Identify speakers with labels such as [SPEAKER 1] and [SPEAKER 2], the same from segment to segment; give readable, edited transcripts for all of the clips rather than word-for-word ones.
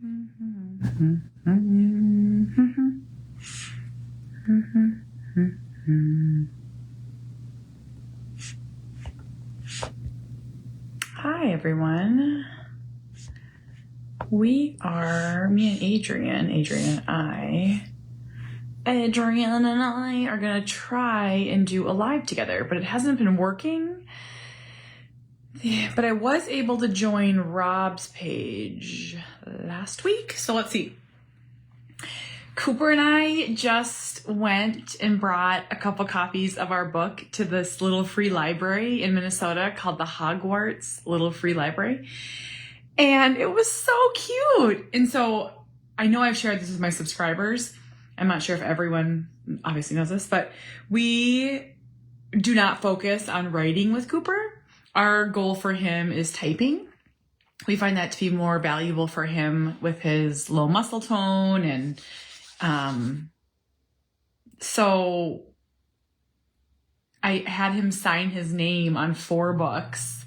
[SPEAKER 1] Hi, everyone. Me and Adrian and I are going to try and do a live together, but it hasn't been working. But I was able to join Rob's page last week. So let's see. Cooper and I just went and brought a couple copies of our book to this little free library in Minnesota called the Hogwarts Little Free Library. And it was so cute. And so I know I've shared this with my subscribers. I'm not sure if everyone obviously knows this, but we do not focus on writing with Cooper. Our goal for him is typing. We find that to be more valuable for him with his low muscle tone. And so I had him sign his name on 4 books,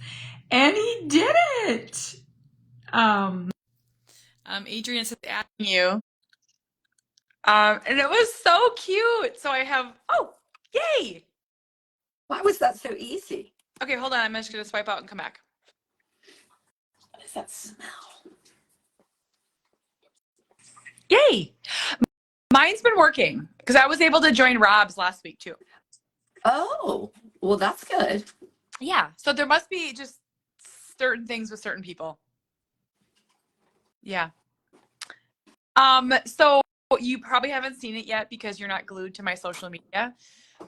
[SPEAKER 1] and he did it. Adrian says adding you. And it was so cute. So I have, yay.
[SPEAKER 2] Why was that so easy?
[SPEAKER 1] Okay, hold on. I'm just going to swipe out and come back.
[SPEAKER 2] What does that smell?
[SPEAKER 1] Yay. Mine's been working because I was able to join Rob's last week too.
[SPEAKER 2] Oh, well, that's good.
[SPEAKER 1] Yeah. So there must be just certain things with certain people. Yeah. So you probably haven't seen it yet because you're not glued to my social media,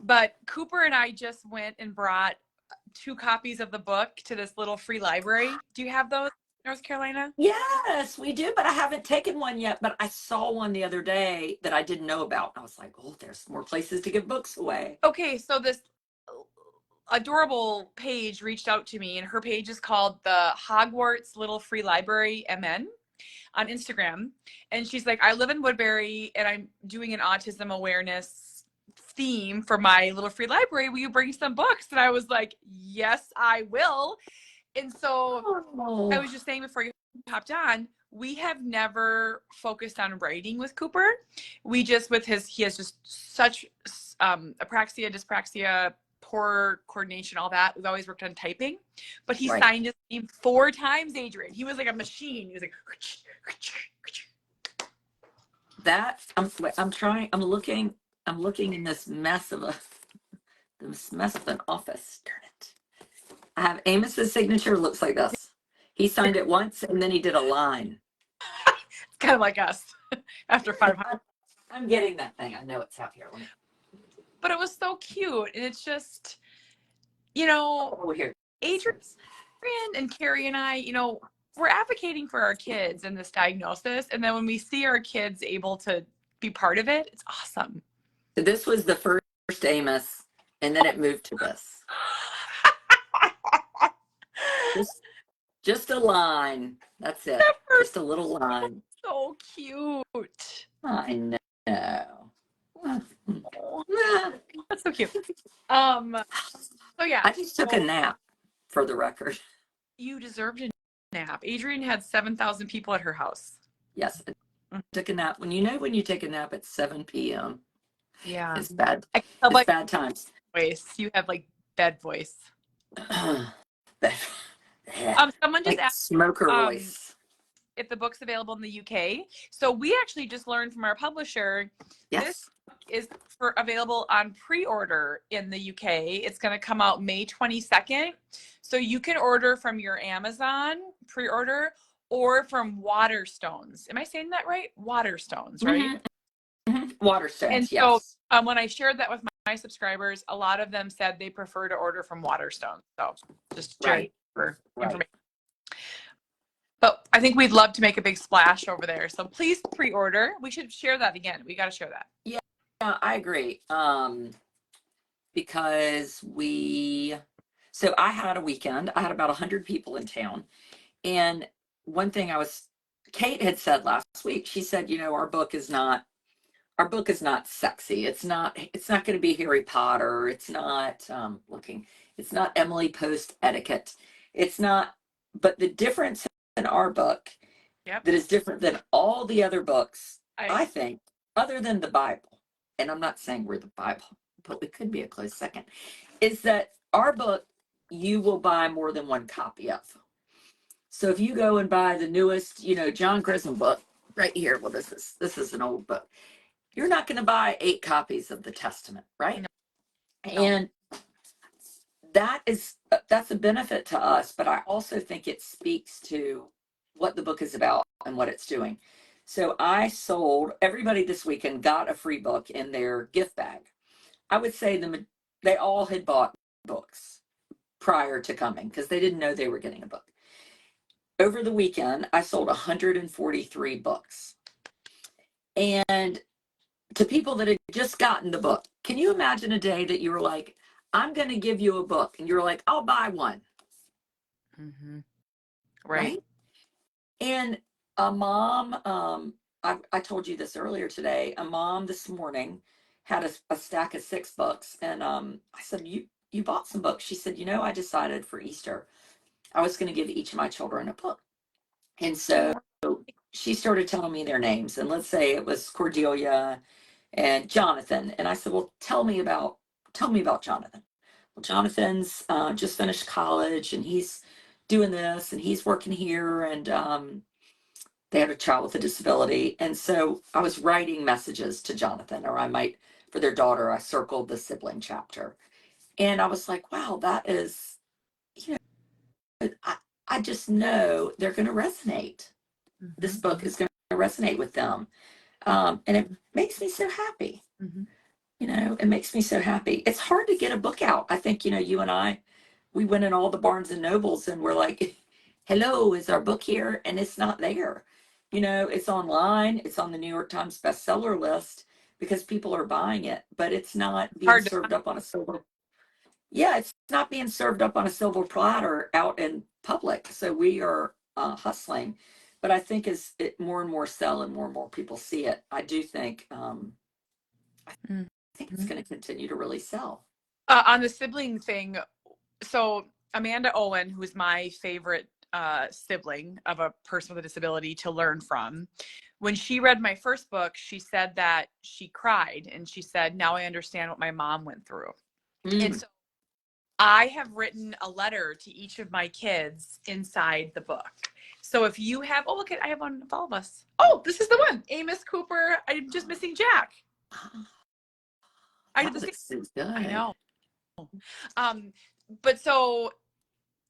[SPEAKER 1] but Cooper and I just went and brought 2 copies of the book to this little free library. Do you have those, North Carolina?
[SPEAKER 2] Yes, we do, but I haven't taken one yet. But I saw one the other day that I didn't know about. I was like, oh, there's more places to give books away.
[SPEAKER 1] Okay, so this adorable page reached out to me, and her page is called the Hogwarts Little Free Library MN on Instagram. And she's like, I live in Woodbury and I'm doing an autism awareness theme for my little free library. Will you bring some books? And I was like, yes, I will. And so I was just saying before you hopped on, we have never focused on writing with Cooper. We just, he has just such apraxia, dyspraxia, poor coordination, all that. We've always worked on typing, but he signed his name 4 times, Adrian. He was like a machine. He was like,
[SPEAKER 2] that I'm looking in this mess of an office. Darn it. I have Amos's signature. Looks like this. He signed it once and then he did a line.
[SPEAKER 1] It's kind of like us after 500.
[SPEAKER 2] I'm getting that thing. I know it's out here.
[SPEAKER 1] But it was so cute. And it's just, Adrian and Carrie and I, we're advocating for our kids in this diagnosis. And then when we see our kids able to be part of it, it's awesome.
[SPEAKER 2] This was the first Amos, and then it moved to this. Just a line. That's it. Just a little line.
[SPEAKER 1] So cute.
[SPEAKER 2] I know.
[SPEAKER 1] That's so cute. So yeah.
[SPEAKER 2] I just took a nap, for the record.
[SPEAKER 1] You deserved a nap. Adrian had 7,000 people at her house.
[SPEAKER 2] Yes. I took a nap. When you take a nap at 7 p.m.
[SPEAKER 1] Yeah.
[SPEAKER 2] It's bad.
[SPEAKER 1] It's
[SPEAKER 2] bad times.
[SPEAKER 1] Voice. You have like bed voice. Someone just asked
[SPEAKER 2] smoker voice.
[SPEAKER 1] If the book's available in the UK. So we actually just learned from our publisher.
[SPEAKER 2] Yes.
[SPEAKER 1] This is available on pre-order in the UK. It's going to come out May 22nd. So you can order from your Amazon pre-order or from Waterstones. Am I saying that right? Waterstones, right?
[SPEAKER 2] Mm-hmm. Waterstones,
[SPEAKER 1] and
[SPEAKER 2] yes.
[SPEAKER 1] So when I shared that with my subscribers, a lot of them said they prefer to order from Waterstones. So just sharing for information. But I think we'd love to make a big splash over there. So please pre-order. We should share that again. We got to share that.
[SPEAKER 2] Yeah, I agree. Because so I had a weekend. I had about 100 people in town. And one thing Kate had said last week, she said, our book is not sexy. It's not going to be Harry Potter. It's not, it's not Emily Post etiquette. It's not, but the difference in our book
[SPEAKER 1] Yep.
[SPEAKER 2] that is different than all the other books,
[SPEAKER 1] I
[SPEAKER 2] I think, other than the Bible, and I'm not saying we're the Bible, but we could be a close second, is that our book, you will buy more than one copy of. So if you go and buy the newest, John Grisham book right here, what is this? This is an old book. You're not going to buy 8 copies of the Testament, right?
[SPEAKER 1] no.
[SPEAKER 2] And that's a benefit to us, but I also think it speaks to what the book is about and what it's doing. So I sold, everybody this weekend got a free book in their gift bag. I would say they all had bought books prior to coming because they didn't know they were getting a book. Over the weekend, I sold 143 books. And to people that had just gotten the book, can you imagine a day that you were like, I'm going to give you a book, and you're like, I'll buy one.
[SPEAKER 1] Mm-hmm.
[SPEAKER 2] Right. And a mom, I told you this earlier today, a mom this morning had a stack of 6 books. And I said, you bought some books. She said, I decided for Easter, I was going to give each of my children a book. And so she started telling me their names. And let's say it was Cordelia and Jonathan. And I said, well, tell me about Jonathan. Well, Jonathan's just finished college and he's doing this and he's working here. And they have a child with a disability. And so I was writing messages to Jonathan, or I might, for their daughter, I circled the sibling chapter. And I was like, wow, that is, I just know they're going to resonate.
[SPEAKER 1] Mm-hmm.
[SPEAKER 2] This book is going to resonate with them. And it makes me so happy.
[SPEAKER 1] Mm-hmm.
[SPEAKER 2] It makes me so happy. It's hard to get a book out. I think, you and I, we went in all the Barnes and Nobles and we're like, hello, is our book here? And it's not there. It's online. It's on the New York Times bestseller list because people are buying it, but it's not being served up on a silver. Yeah, it's not being served up on a silver platter out in public. So we are hustling. But I think as it more and more sell and more people see it, I do think I think it's going to continue to really sell.
[SPEAKER 1] On the sibling thing, so Amanda Owen, who's my favorite sibling of a person with a disability to learn from, when she read my first book, she said that she cried and she said, now I understand what my mom went through. And so I have written a letter to each of my kids inside the book. So if you have, oh, look, I have one of all of us. Oh, this is the one. Amos Cooper. I'm just missing Jack. I did the same.
[SPEAKER 2] Good.
[SPEAKER 1] I know. But so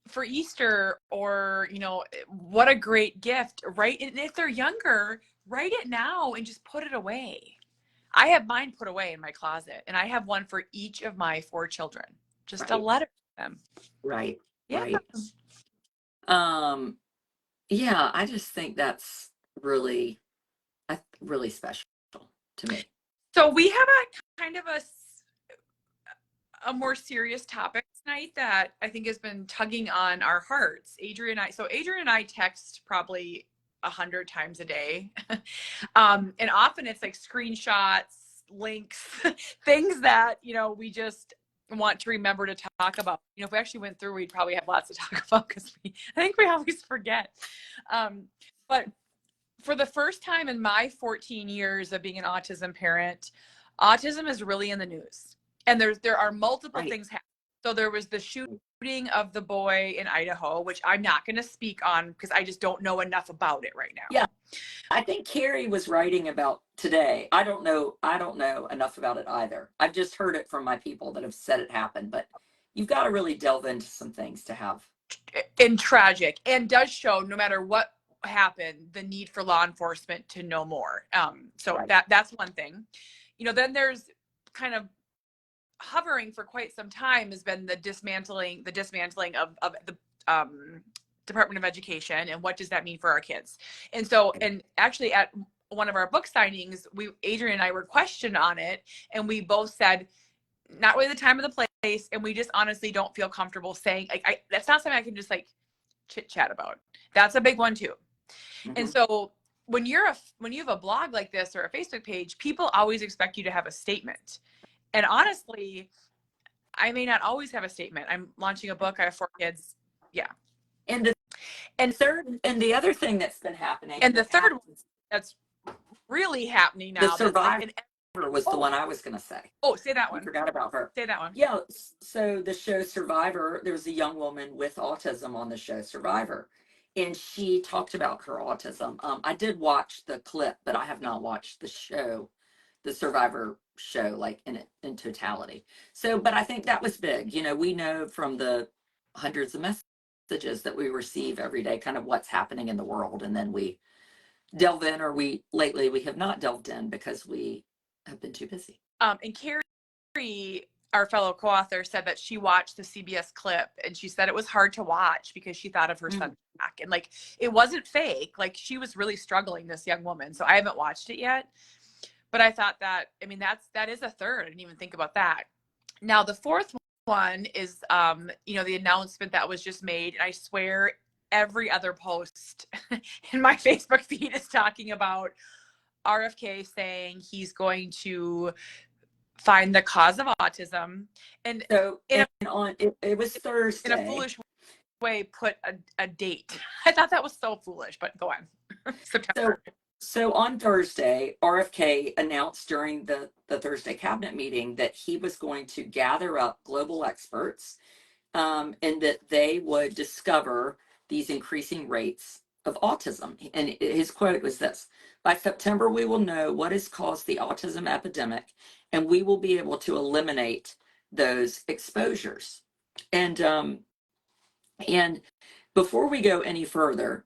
[SPEAKER 1] for Easter, or what a great gift, right? And if they're younger, write it now and just put it away. I have mine put away in my closet, and I have one for each of my 4 children. Just a letter to them.
[SPEAKER 2] Right.
[SPEAKER 1] Yeah.
[SPEAKER 2] Right. Yeah, I just think that's really special to me.
[SPEAKER 1] So we have a kind of a more serious topic tonight that I think has been tugging on our hearts. Adrian and I text probably 100 times a day. And often it's like screenshots, links, things that, we just want to remember to talk about. If we actually went through, we'd probably have lots to talk about because I think we always forget. But for the first time in my 14 years of being an autism parent, autism is really in the news. And there are multiple things happening. So there was the shooting of the boy in Idaho, which I'm not going to speak on because I just don't know enough about it right now.
[SPEAKER 2] Yeah. I think Carrie was writing about today. I don't know enough about it either. I've just heard it from my people that have said it happened, but you've got to really delve into some things to have.
[SPEAKER 1] And tragic, and does show, no matter what happened, the need for law enforcement to know more. So that's one thing. Then there's kind of hovering for quite some time has been the dismantling of the Department of Education, and what does that mean for our kids? And so, and actually at one of our book signings, Adrian and I were questioned on it, and we both said, not really the time or the place, and we just honestly don't feel comfortable saying, that's not something I can just chit chat about. That's a big one too. Mm-hmm. And so when you have a blog like this or a Facebook page, people always expect you to have a statement. And honestly, I may not always have a statement. I'm launching a book. I have 4 kids. Yeah.
[SPEAKER 2] And third, and the other thing that's been happening,
[SPEAKER 3] And the third one that's really happening
[SPEAKER 2] the
[SPEAKER 3] now, that's like
[SPEAKER 2] Survivor was the one I was going to say.
[SPEAKER 3] say that
[SPEAKER 2] I
[SPEAKER 3] one.
[SPEAKER 2] forgot about her.
[SPEAKER 3] Say that one.
[SPEAKER 2] Yeah. So the show Survivor, there was a young woman with autism on the show Survivor, and she talked about her autism. I did watch the clip, but I have not watched the show, the Survivor show, like in totality. So, but I think that was big. You know, we know from the hundreds of messages that we receive every day, kind of what's happening in the world, and then we delve in, or we lately we have not delved in because we have been too busy.
[SPEAKER 3] And Carrie, our fellow co-author, said that she watched the CBS clip and she said it was hard to watch because she thought of her son back, and like it wasn't fake. Like she was really struggling, this young woman. So I haven't watched it yet, but I thought that, I mean, that is a third. I didn't even think about that. Now the fourth one is the announcement that was just made, and I swear every other post in my Facebook feed is talking about RFK saying he's going to find the cause of autism, and
[SPEAKER 2] so it was Thursday.
[SPEAKER 3] In a foolish way, put a date. I thought that was so foolish, but go on. September.
[SPEAKER 2] So on Thursday, RFK announced during the Thursday cabinet meeting that he was going to gather up global experts, and that they would discover these increasing rates of autism. And his quote was this: "By September, we will know what has caused the autism epidemic, and we will be able to eliminate those exposures." And before we go any further,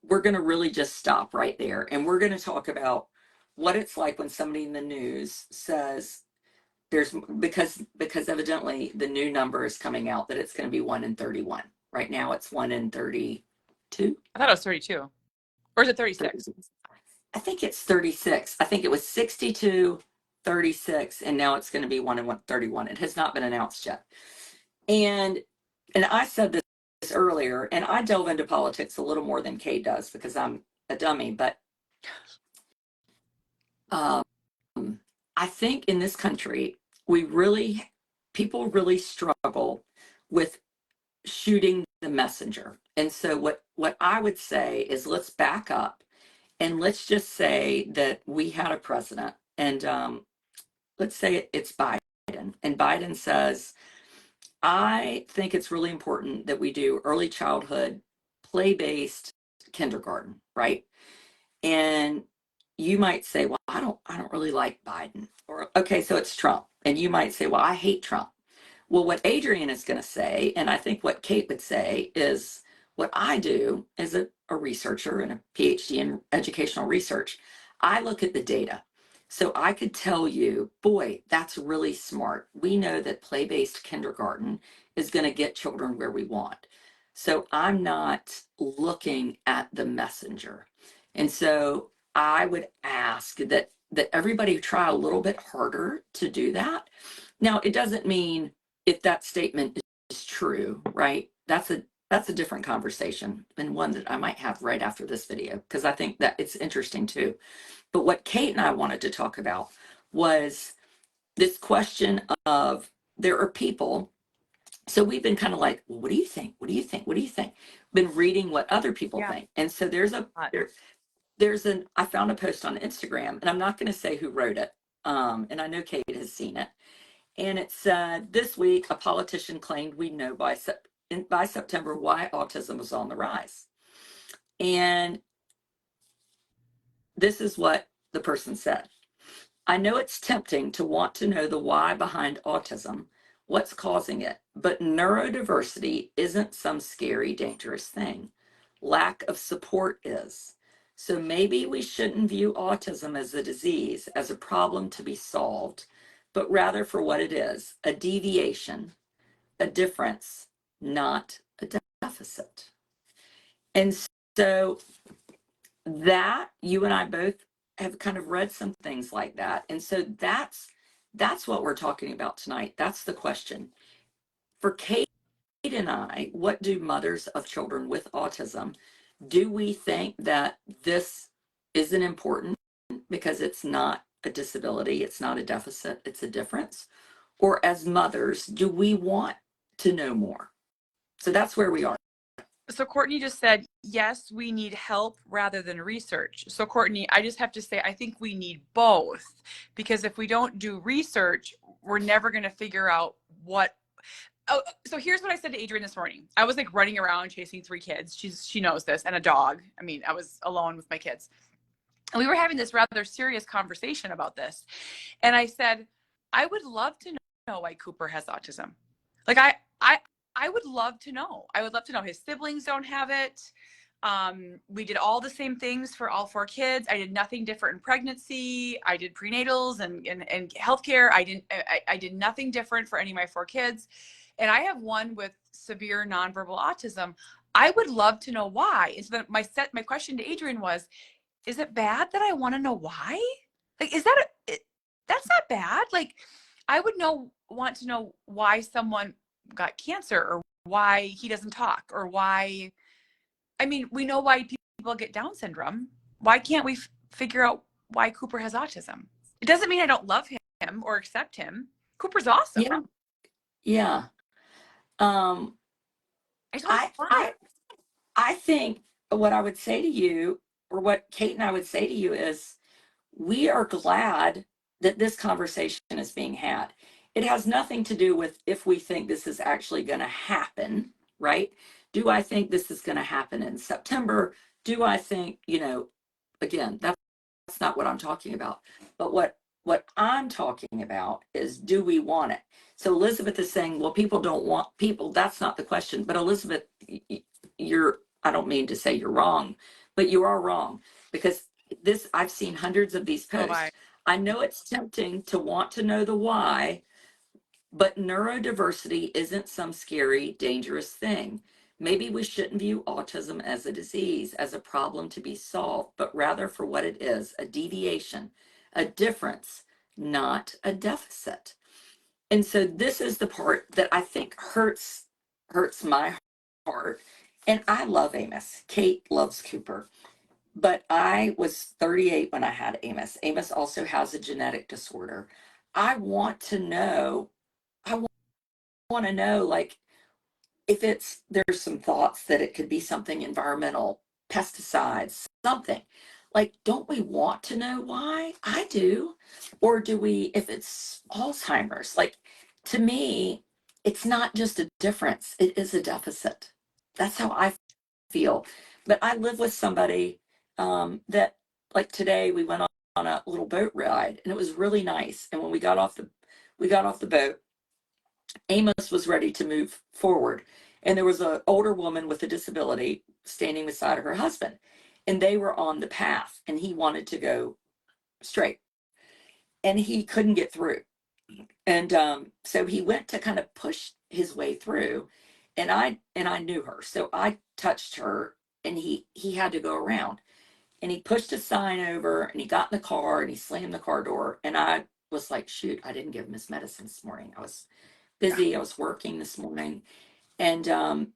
[SPEAKER 2] we're going to really just stop right there, and we're going to talk about what it's like when somebody in the news says there's, because evidently the new number is coming out that it's going to be 1 in 31. Right now it's 1 in 32.
[SPEAKER 3] I thought it was 32, or is it 36?
[SPEAKER 2] I think it's 36. I think it was 62, 36, and now it's going to be 1 in 31. It has not been announced yet. And I said this earlier, and I delve into politics a little more than Kate does because I'm a dummy, but I think in this country, people really struggle with shooting the messenger. And so what I would say is, let's back up and let's just say that we had a president, and let's say it's Biden, and Biden says, "I think it's really important that we do early childhood play-based kindergarten," right? And you might say, "Well, I don't really like Biden." Or, okay, so it's Trump. And you might say, "Well, I hate Trump." Well, what Adrian is going to say, and I think what Kate would say, is what I do as a researcher and a PhD in educational research. I look at the data. So I could tell you, boy, that's really smart. We know that play-based kindergarten is going to get children where we want. So I'm not looking at the messenger. And so I would ask that everybody try a little bit harder to do that. Now, it doesn't mean if that statement is true, right? That's a different conversation, and one that I might have right after this video, because I think that it's interesting too. But what Kate and I wanted to talk about was this question of, there are people. So we've been kind of like, well, what do you think? What do you think? What do you think? Been reading what other people think. And so I found a post on Instagram, and I'm not going to say who wrote it. And I know Kate has seen it. And it said, "This week, a politician claimed we know by September why autism was on the rise." And this is what the person said: "I know it's tempting to want to know the why behind autism, what's causing it, but neurodiversity isn't some scary, dangerous thing. Lack of support is. So maybe we shouldn't view autism as a disease, as a problem to be solved, but rather for what it is: a deviation, a difference, not a deficit." And so that, you and I both have kind of read some things like that. And so that's what we're talking about tonight. That's the question. For Kate and I, what do mothers of children with autism, do we think that this isn't important because it's not a disability, it's not a deficit, it's a difference? Or as mothers, do we want to know more? So that's where we are.
[SPEAKER 3] So Courtney just said, yes, we need help rather than research. So Courtney, I just have to say, I think we need both, because if we don't do research, we're never going to figure out what. Oh, so here's what I said to Adrian this morning. I was like running around chasing 3 kids. She knows this, and a dog. I mean, I was alone with my kids. And we were having this rather serious conversation about this. And I said, I would love to know why Cooper has autism. Like I would love to know. I would love to know. His siblings don't have it. We did all the same things for all 4 kids. I did nothing different in pregnancy. I did prenatals and healthcare. I did nothing different for any of my 4 kids. And I have one with severe nonverbal autism. I would love to know why. And so my question to Adrian was, is it bad that I want to know why? Like, that's not bad. Like, I would want to know why someone got cancer, or why he doesn't talk, or why, I mean, we know why people get Down syndrome. Why can't we figure out why Cooper has autism? It doesn't mean I don't love him or accept him. Cooper's awesome.
[SPEAKER 2] Yeah. Yeah.
[SPEAKER 3] I just want
[SPEAKER 2] I think what I would say to you, or what Kate and I would say to you, is we are glad that this conversation is being had. It has nothing to do with if we think this is actually going to happen, right? Do I think this is going to happen in September? Do I think, again, that's not what I'm talking about. But what I'm talking about is, do we want it? So Elizabeth is saying, well, people don't want people. That's not the question. But Elizabeth, I don't mean to say you're wrong, but you are wrong, because I've seen hundreds of these posts. I know it's tempting to want to know the why, but neurodiversity isn't some scary, dangerous thing. Maybe we shouldn't view autism as a disease, as a problem to be solved, but rather for what it is, a deviation, a difference, not a deficit. And so this is the part that I think hurts my heart. And I love Amos. Kate loves Cooper. But I was 38 when I had Amos. Amos also has a genetic disorder. I want to know, like, if there's some thoughts that it could be something environmental, pesticides, something. Like, don't we want to know why? I do. Or do we, if it's Alzheimer's? Like, to me, it's not just a difference, it is a deficit. That's how I feel. But I live with somebody that, like, today we went on a little boat ride, and it was really nice. And when we got off the boat, Amos was ready to move forward. And there was an older woman with a disability standing beside her husband. And they were on the path, and he wanted to go straight. And he couldn't get through. And so he went to kind of push his way through. And I knew her. So I touched her, and he had to go around. And he pushed a sign over, and he got in the car, and he slammed the car door. And I was like, shoot, I didn't give him his medicine this morning. I was busy. I was working this morning. And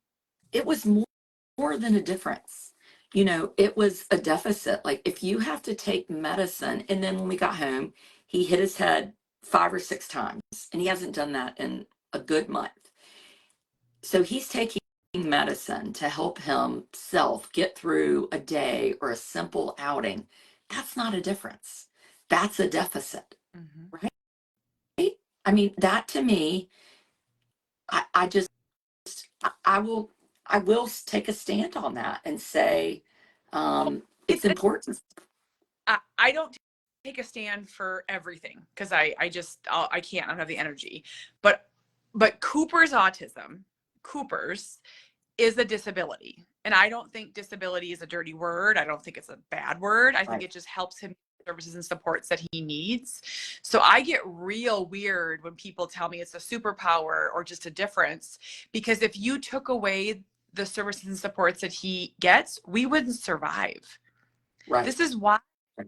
[SPEAKER 2] it was more than a difference. It was a deficit. Like, if you have to take medicine, and then when we got home, he hit his head 5 or 6 times, and he hasn't done that in a good month. So he's taking medicine to help himself get through a day or a simple outing. That's not a difference. That's a deficit, right? I mean, that to me, I will take a stand on that and say it's important.
[SPEAKER 3] I don't take a stand for everything, because I can't. I don't have the energy. But Cooper's is a disability. And I don't think disability is a dirty word. I don't think it's a bad word. I think it just helps him services and supports that he needs. So I get real weird when people tell me it's a superpower or just a difference, because if you took away the services and supports that he gets, we wouldn't survive.
[SPEAKER 2] Right.
[SPEAKER 3] This is why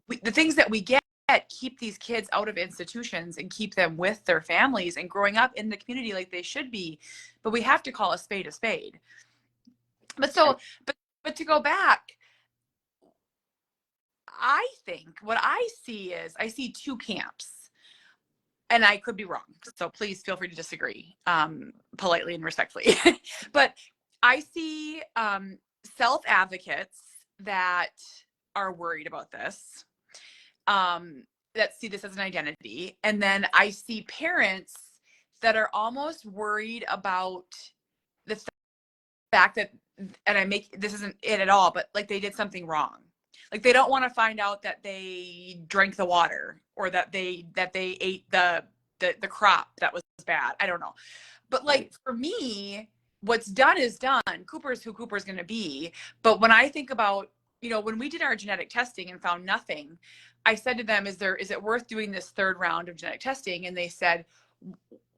[SPEAKER 3] the things that we get keep these kids out of institutions and keep them with their families and growing up in the community like they should be. But we have to call a spade a spade. But to go back, I think what I see 2 camps, and I could be wrong. So please feel free to disagree, politely and respectfully. But I see self advocates that are worried about this, that see this as an identity. And then I see parents that are almost worried about the fact that, and I make, this isn't it at all, but like they did something wrong. Like they don't want to find out that they drank the water or that they ate the crop that was bad. I don't know. But like for me, what's done is done. Cooper's who Cooper's going to be. But when I think about, you know, when we did our genetic testing and found nothing, I said to them, is it worth doing this third round of genetic testing? And they said,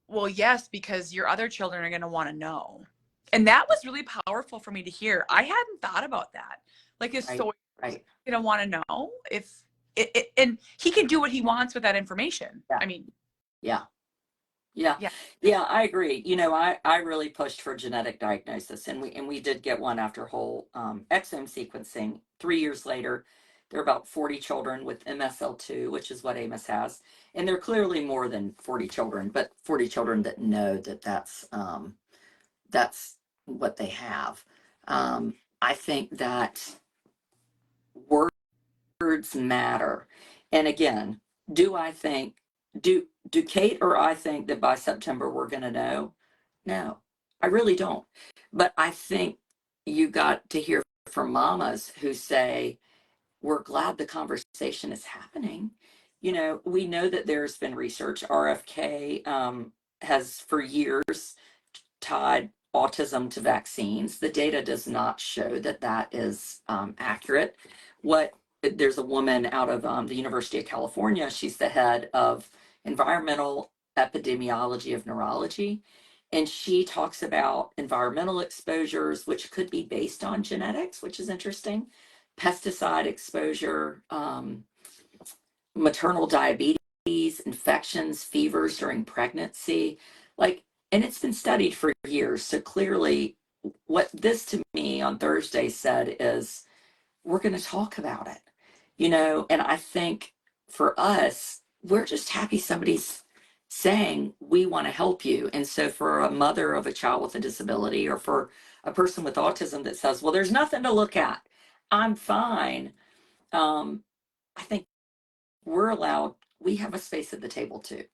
[SPEAKER 3] well, yes, because your other children are going to want to know. And that was really powerful for me to hear. I hadn't thought about that. Like, is Sawyer going to want to know if it, and he can do what he wants with that information.
[SPEAKER 2] Yeah.
[SPEAKER 3] I mean,
[SPEAKER 2] Yeah. I agree. You know, I really pushed for genetic diagnosis, and we did get one after whole exome sequencing. 3 years later, there are about 40 children with MSL2, which is what Amos has, and there are clearly more than 40 children, but 40 children that know that that's what they have. I think that words matter, and again, do Kate or I think that by September we're going to know? No, I really don't. But I think you got to hear from mamas who say, we're glad the conversation is happening. You know, we know that there's been research. RFK has for years tied autism to vaccines. The data does not show that that is accurate. There's a woman out of the University of California. She's the head of environmental epidemiology of neurology. And she talks about environmental exposures, which could be based on genetics, which is interesting, pesticide exposure, maternal diabetes, infections, fevers during pregnancy. Like, and it's been studied for years. So clearly, what this to me on Thursday said is, we're going to talk about it, you know. And I think for us, we're just happy somebody's saying we want to help you. And so for a mother of a child with a disability, or for a person with autism that says, well, there's nothing to look at, I'm fine, I think we have a space at the table too.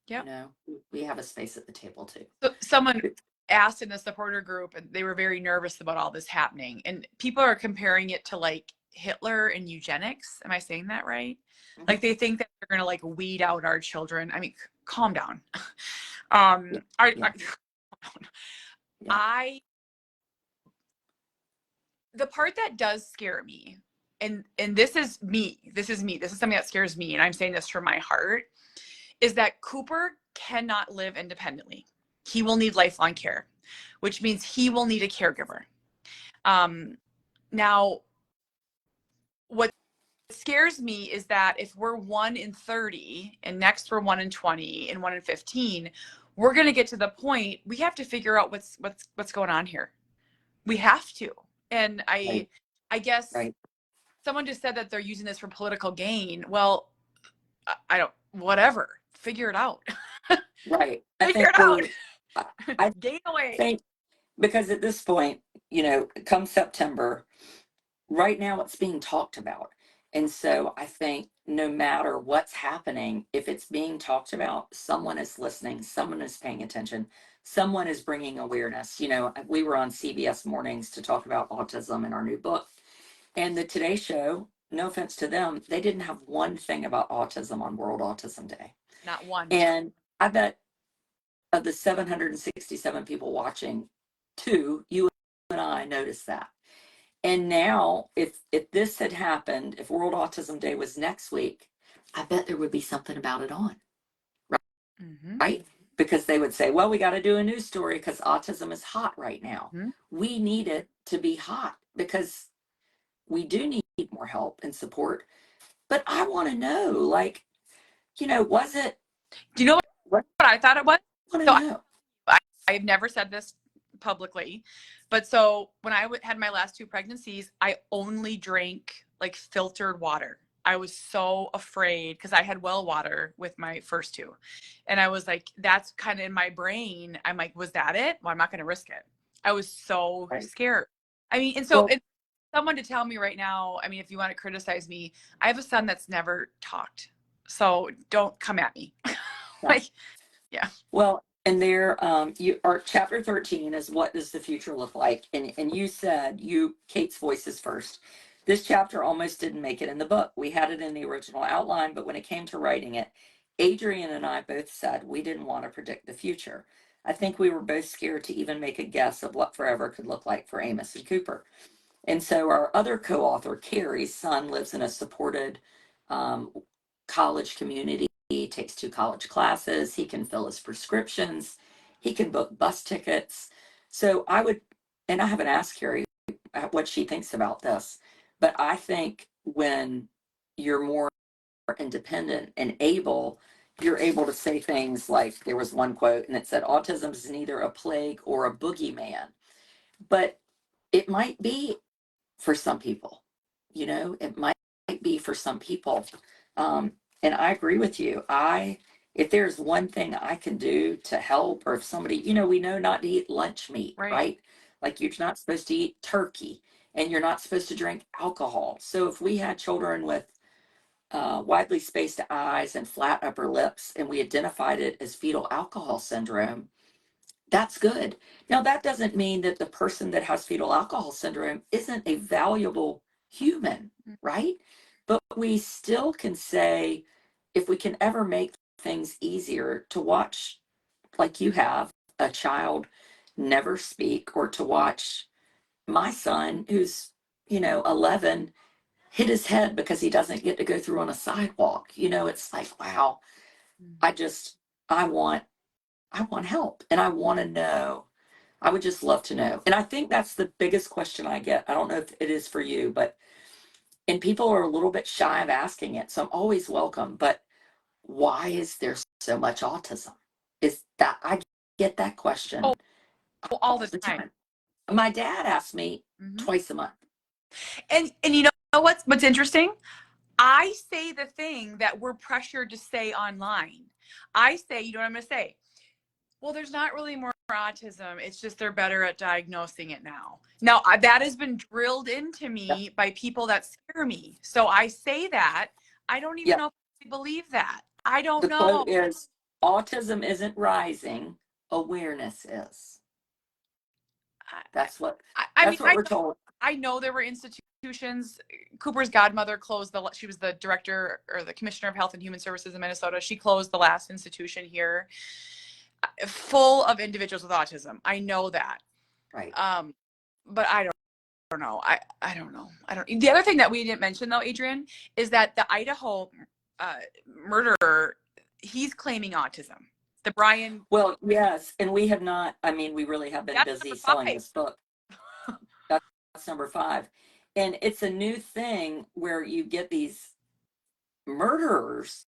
[SPEAKER 3] yeah.
[SPEAKER 2] You know, we have a space at the table too.
[SPEAKER 3] So someone asked in the supporter group, and they were very nervous about all this happening. And people are comparing it to like Hitler and eugenics. Am I saying that right? Mm-hmm. Like they think that they're going to like weed out our children. I mean, calm down. The part that does scare me, and this is something that scares me, and I'm saying this from my heart, is that Cooper cannot live independently. He will need lifelong care, which means he will need a caregiver. Now, what scares me is that if we're 1 in 30 and next we're 1 in 20 and 1 in 15, we're going to get to the point we have to figure out what's going on here. We have to. And I guess someone just said that they're using this for political gain. Well, I don't, whatever, figure it out.
[SPEAKER 2] Right.
[SPEAKER 3] Figure it out.
[SPEAKER 2] I
[SPEAKER 3] gain away.
[SPEAKER 2] think because at this point, you know, come September, right now it's being talked about. And so I think no matter what's happening, if it's being talked about, someone is listening, someone is paying attention, someone is bringing awareness. You know, we were on CBS Mornings to talk about autism in our new book. And the Today Show, no offense to them, they didn't have one thing about autism on World Autism Day.
[SPEAKER 3] Not one.
[SPEAKER 2] And I bet of the 767 people watching, 2, you and I noticed that. And now, if this had happened, if World Autism Day was next week, I bet there would be something about it on, right? Mm-hmm. Right? Because they would say, well, we got to do a news story because autism is hot right now. Mm-hmm. We need it to be hot because we do need more help and support. But I want to know, like, you know, was it?
[SPEAKER 3] Do you know what I thought it was? I've never said this publicly, but so when I had my last 2 pregnancies, I only drank like filtered water. I was so afraid because I had well water with my first two. And I was like, that's kind of in my brain. I'm like, was that it? Well, I'm not going to risk it. I was so
[SPEAKER 2] Right.
[SPEAKER 3] scared. I mean, and so
[SPEAKER 2] Well,
[SPEAKER 3] and someone to tell me right now, I mean, if you want to criticize me, I have a son that's never talked. So don't come at me.
[SPEAKER 2] yeah.
[SPEAKER 3] Like, yeah.
[SPEAKER 2] Well, and there, you are chapter 13 is what does the future look like? And you said Kate's voice is first. This chapter almost didn't make it in the book. We had it in the original outline, but when it came to writing it, Adrian and I both said we didn't want to predict the future. I think we were both scared to even make a guess of what forever could look like for Amos and Cooper. And so our other co-author, Carrie's son, lives in a supported um, college community. He takes 2 college classes. He can fill his prescriptions. He can book bus tickets. So I would, and I haven't asked Carrie what she thinks about this, but I think when you're more independent and able, you're able to say things like there was one quote and it said, autism is neither a plague or a boogeyman, but it might be for some people. It might be for some people. And I agree with you. If there's one thing I can do to help, or if somebody, we know not to eat lunch meat,
[SPEAKER 3] Right.
[SPEAKER 2] right? Like you're not supposed to eat turkey and you're not supposed to drink alcohol. So if we had children with widely spaced eyes and flat upper lips and we identified it as fetal alcohol syndrome, that's good. Now, that doesn't mean that the person that has fetal alcohol syndrome isn't a valuable human, right? But we still can say, if we can ever make things easier to watch, like you have, a child never speak, or to watch my son, who's, 11, hit his head because he doesn't get to go through on a sidewalk. It's like, wow, I just, I want, I want help and I want to know. I would just love to know. And I think that's the biggest question I get. I don't know if it is for you, and people are a little bit shy of asking it. So I'm always welcome. But why is there so much autism? I get that question
[SPEAKER 3] Oh, all
[SPEAKER 2] all
[SPEAKER 3] the
[SPEAKER 2] the
[SPEAKER 3] time.
[SPEAKER 2] time. My dad asks me twice a month.
[SPEAKER 3] And you know what's interesting? I say the thing that we're pressured to say online. I say, you know what I'm going to say? Well, there's not really more autism. It's just they're better at diagnosing it now. Now, that has been drilled into
[SPEAKER 2] Yep.
[SPEAKER 3] me by people that scare me. So I say that. I don't even
[SPEAKER 2] Yep.
[SPEAKER 3] know if I believe that. I don't
[SPEAKER 2] The
[SPEAKER 3] know.
[SPEAKER 2] quote is, autism isn't rising, awareness is. That's what
[SPEAKER 3] I mean,
[SPEAKER 2] that's what we're told.
[SPEAKER 3] I know there were institutions. Cooper's godmother closed she was the director or the commissioner of health and human services in Minnesota. She closed the last institution here, full of individuals with autism. I know that.
[SPEAKER 2] Right.
[SPEAKER 3] But I don't know. I don't know. I don't. The other thing that we didn't mention though, Adrian, is that the Idaho murderer, he's claiming autism. The Brian.
[SPEAKER 2] Well, yes, and we have not, we really have been
[SPEAKER 3] That's
[SPEAKER 2] busy
[SPEAKER 3] number
[SPEAKER 2] selling
[SPEAKER 3] 5.
[SPEAKER 2] this book. That's number 5. And it's a new thing where you get these murderers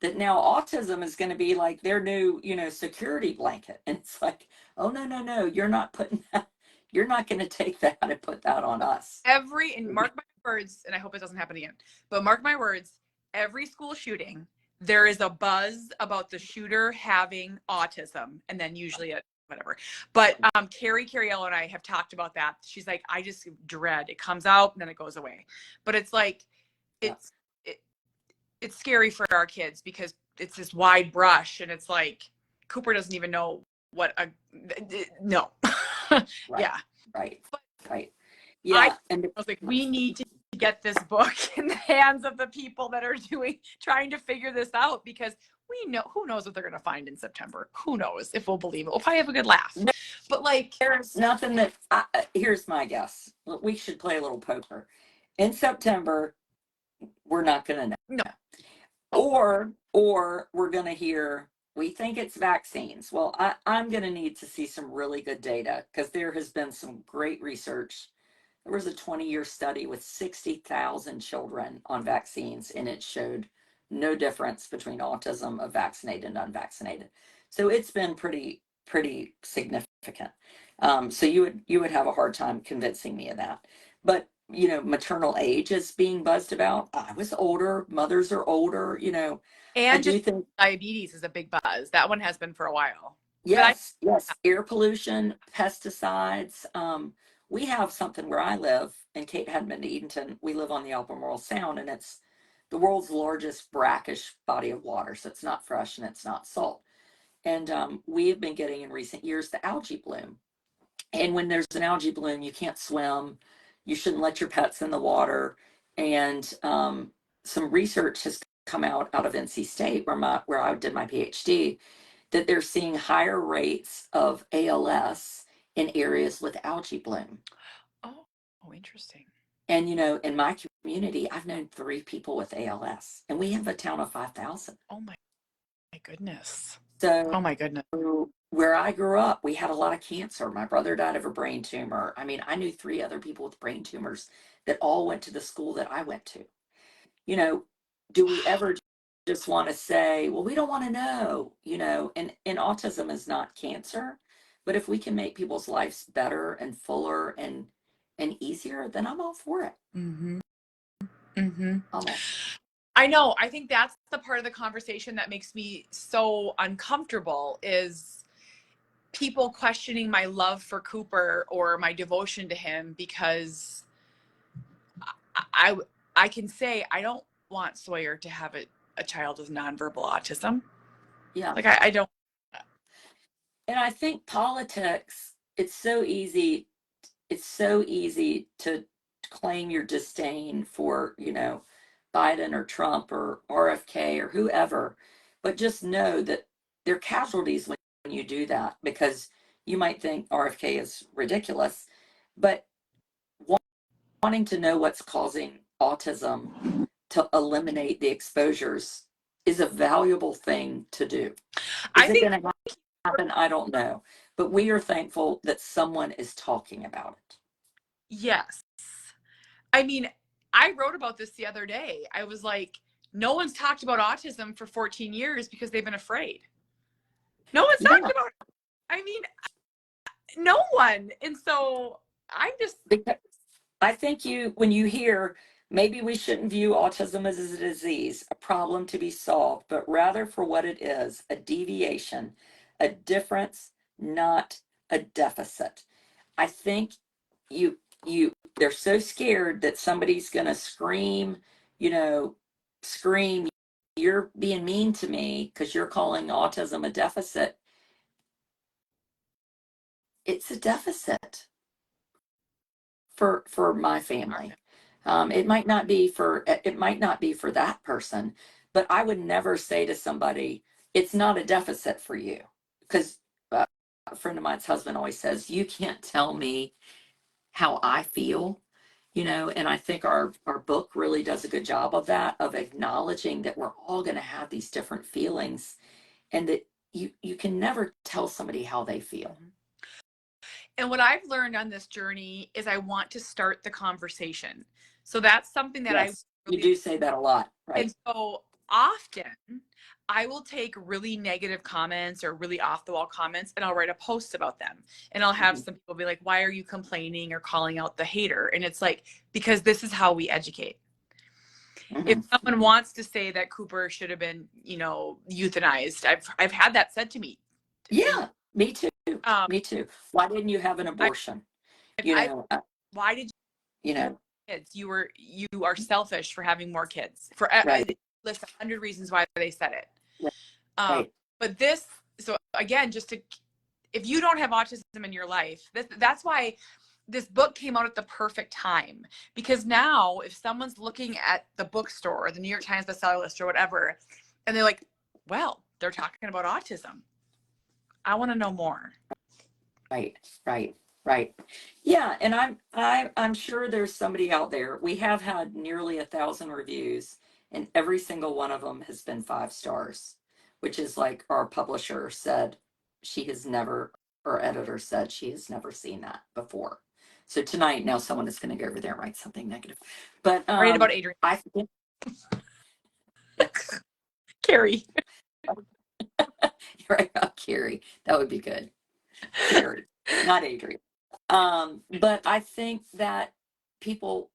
[SPEAKER 2] that now autism is going to be like their new, security blanket. And it's like, oh, no, no, no, you're not putting that, you're not going to take that and put that on us.
[SPEAKER 3] And mark my words, and I hope it doesn't happen again, but mark my words, every school shooting, there is a buzz about the shooter having autism, and then usually whatever. But Carrie Cariello and I have talked about that. She's like, I just dread it comes out and then it goes away. But it's like, it's it's scary for our kids because it's this wide brush, and it's like Cooper doesn't even know what no.
[SPEAKER 2] Right.
[SPEAKER 3] Yeah.
[SPEAKER 2] Right.
[SPEAKER 3] But
[SPEAKER 2] right. Yeah.
[SPEAKER 3] I was like, we need to get this book in the hands of the people that are trying to figure this out, because we know, who knows what they're going to find in September. Who knows if we'll believe it. We'll probably have a good laugh. But like,
[SPEAKER 2] there's nothing that here's my guess. We should play a little poker. In September, we're not going to know.
[SPEAKER 3] no.
[SPEAKER 2] Or we're going to hear, we think it's vaccines. Well, I'm going to need to see some really good data, because there has been some great research. There was a 20-year study with 60,000 children on vaccines, and it showed no difference between autism of vaccinated and unvaccinated. So it's been pretty significant. So you would have a hard time convincing me of that. But maternal age is being buzzed about. I was older, mothers are older, I
[SPEAKER 3] And
[SPEAKER 2] do
[SPEAKER 3] just
[SPEAKER 2] think,
[SPEAKER 3] diabetes is a big buzz. That one has been for a while. But
[SPEAKER 2] yes, air pollution, pesticides. We have something where I live, and Kate hadn't been to Edenton. We live on the Albemarle Sound, and it's the world's largest brackish body of water. So it's not fresh and it's not salt. And we have been getting in recent years the algae bloom. And when there's an algae bloom, you can't swim. You shouldn't let your pets in the water. And some research has come out of NC State, where I did my PhD, that they're seeing higher rates of ALS in areas with algae bloom.
[SPEAKER 3] oh, interesting.
[SPEAKER 2] And in my community, I've known 3 people with ALS, and we have a town of 5,000.
[SPEAKER 3] Oh my goodness.
[SPEAKER 2] So,
[SPEAKER 3] Oh my goodness.
[SPEAKER 2] where I grew up, we had a lot of cancer. My brother died of a brain tumor. I mean, I knew 3 other people with brain tumors that all went to the school that I went to. Do we ever just want to say, well, we don't want to know, and autism is not cancer, but if we can make people's lives better and fuller and easier, then I'm all for it.
[SPEAKER 3] Mm-hmm. Mm-hmm.
[SPEAKER 2] Almost.
[SPEAKER 3] I know. I think that's the part of the conversation that makes me so uncomfortable is people questioning my love for Cooper or my devotion to him because I can say I don't want Sawyer to have a child with nonverbal autism.
[SPEAKER 2] Yeah.
[SPEAKER 3] Like I don't.
[SPEAKER 2] And I think politics, it's so easy to claim your disdain for, Biden or Trump or RFK or whoever, but just know that there are casualties when you do that, because you might think RFK is ridiculous, but wanting to know what's causing autism to eliminate the exposures is a valuable thing to do. Is it going to happen? I don't know. But we are thankful that someone is talking about it.
[SPEAKER 3] Yes. I mean, I wrote about this the other day. I was like, no one's talked about autism for 14 years because they've been afraid. No one's talked about it. I mean, no one. And so I'm just.
[SPEAKER 2] Because I think when you hear, maybe we shouldn't view autism as a disease, a problem to be solved, but rather for what it is, a deviation, a difference, not a deficit. I think they're so scared that somebody's going to scream, you're being mean to me because you're calling autism a deficit. It's a deficit for my family. It might not be for that person, but I would never say to somebody, it's not a deficit for you. Because a friend of mine's husband always says, you can't tell me how I feel, and I think our book really does a good job of that, of acknowledging that we're all going to have these different feelings, and that you can never tell somebody how they feel.
[SPEAKER 3] And what I've learned on this journey is I want to start the conversation. So that's something that
[SPEAKER 2] Yes, you do say that a lot, right?
[SPEAKER 3] And so often I will take really negative comments or really off the wall comments and I'll write a post about them. And I'll have some people be like, why are you complaining or calling out the hater? And it's like, because this is how we educate. If someone wants to say that Cooper should have been, euthanized, I've had that said to me.
[SPEAKER 2] Yeah, me too. Me too. Why didn't you have an abortion?
[SPEAKER 3] Why did kids? You are selfish for having more kids. I list 100 reasons why they said it.
[SPEAKER 2] Right.
[SPEAKER 3] But so again, if you don't have autism in your life, that's why this book came out at the perfect time. Because now if someone's looking at the bookstore or the New York Times bestseller list or whatever, and they're like, well, they're talking about autism, I want to know more.
[SPEAKER 2] Right. Yeah, and I'm sure there's somebody out there. We have had nearly 1,000 reviews, and every single one of them has been 5 stars, which is like our publisher said our editor said she has never seen that before. So tonight, now someone is going to go over there and write something negative. But
[SPEAKER 3] write about Adrian. Carrie.
[SPEAKER 2] Right about Carrie. That would be good. Carrie, not Adrian. But I think that people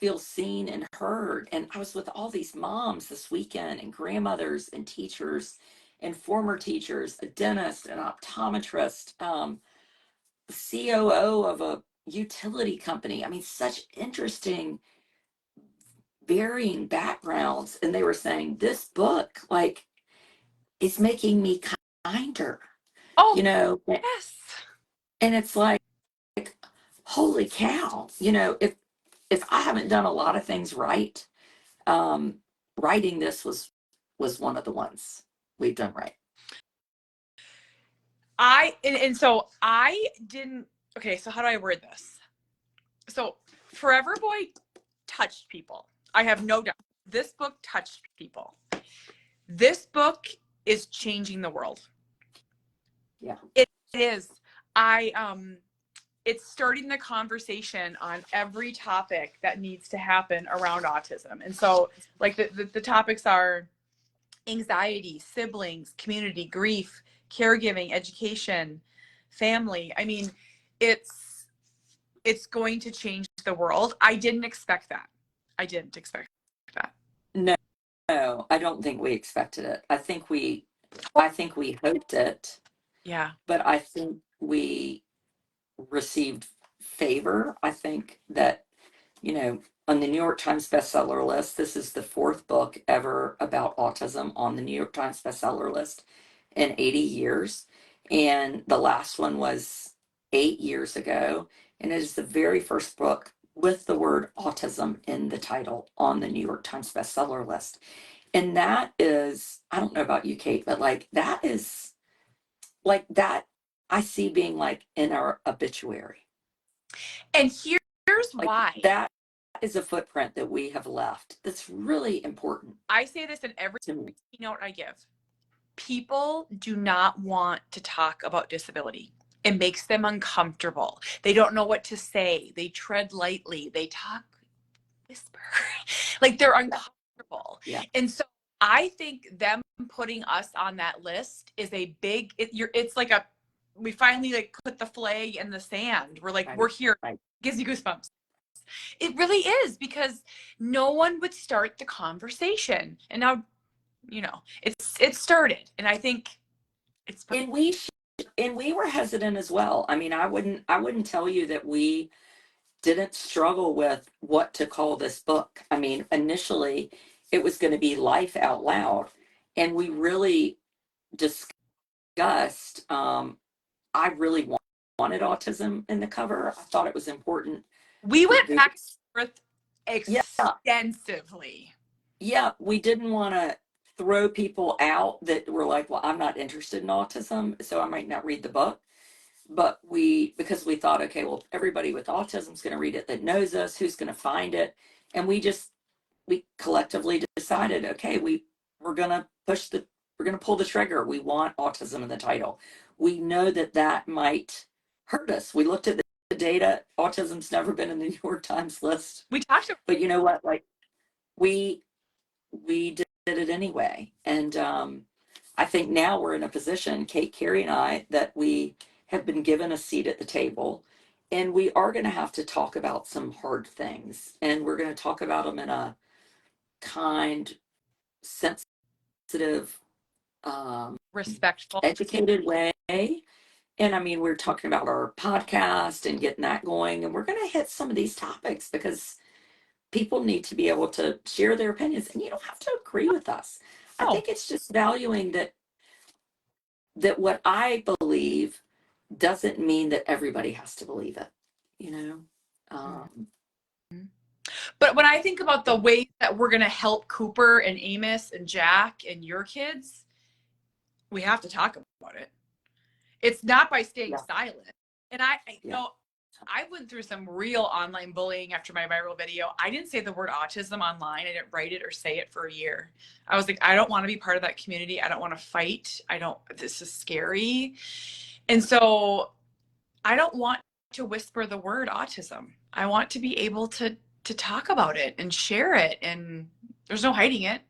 [SPEAKER 2] feel seen and heard. And I was with all these moms this weekend, and grandmothers and teachers and former teachers, a dentist, an optometrist, the COO of a utility company. I mean, such interesting, varying backgrounds. And they were saying, this book, like, is making me kinder,
[SPEAKER 3] Oh,
[SPEAKER 2] you know?
[SPEAKER 3] yes.
[SPEAKER 2] And it's like, holy cow, if I haven't done a lot of things right, um, writing this was one of the ones we've done right.
[SPEAKER 3] And so I didn't. Okay, so how do I word this? So Forever Boy touched people. I have no doubt. This book touched people. This book is changing the world.
[SPEAKER 2] Yeah.
[SPEAKER 3] It is. It's starting the conversation on every topic that needs to happen around autism. And so like the topics are anxiety, siblings, community, grief, caregiving, education, family. I mean, it's going to change the world. I didn't expect that. I didn't expect that.
[SPEAKER 2] No, I don't think we expected it. I think we hoped it,
[SPEAKER 3] Yeah.
[SPEAKER 2] but I think we received favor. I think that, on the New York Times bestseller list, this is the fourth book ever about autism on the New York Times bestseller list in 80 years. And the last one was 8 years ago. And it is the very first book with the word autism in the title on the New York Times bestseller list. And that is, I don't know about you, Kate, but like that is like that I see being like in our obituary.
[SPEAKER 3] And here's
[SPEAKER 2] Like
[SPEAKER 3] why.
[SPEAKER 2] that is a footprint that we have left that's really important.
[SPEAKER 3] I say this in every keynote I give. People do not want to talk about disability. It makes them uncomfortable. They don't know what to say. They tread lightly. They talk whisper. Like they're uncomfortable.
[SPEAKER 2] Yeah.
[SPEAKER 3] And so I think them putting us on that list is a big, it's like we finally like put the flag in the sand. We're like, we're here.
[SPEAKER 2] Right.
[SPEAKER 3] Gives you goosebumps. It really is, because no one would start the conversation. And now, it started. And I think it's.
[SPEAKER 2] And we were hesitant as well. I mean, I wouldn't tell you that we didn't struggle with what to call this book. I mean, initially it was going to be Life Out Loud, and we really discussed. I really wanted autism in the cover. I thought it was important.
[SPEAKER 3] We went back and forth extensively.
[SPEAKER 2] Yeah, we didn't want to throw people out that were like, well, I'm not interested in autism, so I might not read the book. But because we thought, okay, well, everybody with autism is going to read it that knows us, who's going to find it. And we collectively decided, okay, we're going to pull the trigger. We want autism in the title. We know that might hurt us. We looked at the data. Autism's never been in the New York Times list.
[SPEAKER 3] We talked about,
[SPEAKER 2] but you know what? Like we did it anyway. And I think now we're in a position, Kate, Carrie, and I, that we have been given a seat at the table, and we are going to have to talk about some hard things, and we're going to talk about them in a kind, sensitive,
[SPEAKER 3] respectful,
[SPEAKER 2] educated way. And I mean, we're talking about our podcast and getting that going, and we're going to hit some of these topics because people need to be able to share their opinions, and you don't have to agree with us. I think it's just valuing that what I believe doesn't mean that everybody has to believe it,
[SPEAKER 3] But when I think about the ways that we're going to help Cooper and Amos and Jack and your kids, we have to talk about it. It's not by staying silent. And I went through some real online bullying after my viral video. I didn't say the word autism online. I didn't write it or say it for a year. I was like, I don't want to be part of that community. I don't want to fight. This is scary. And so I don't want to whisper the word autism. I want to be able to talk about it and share it. And there's no hiding it.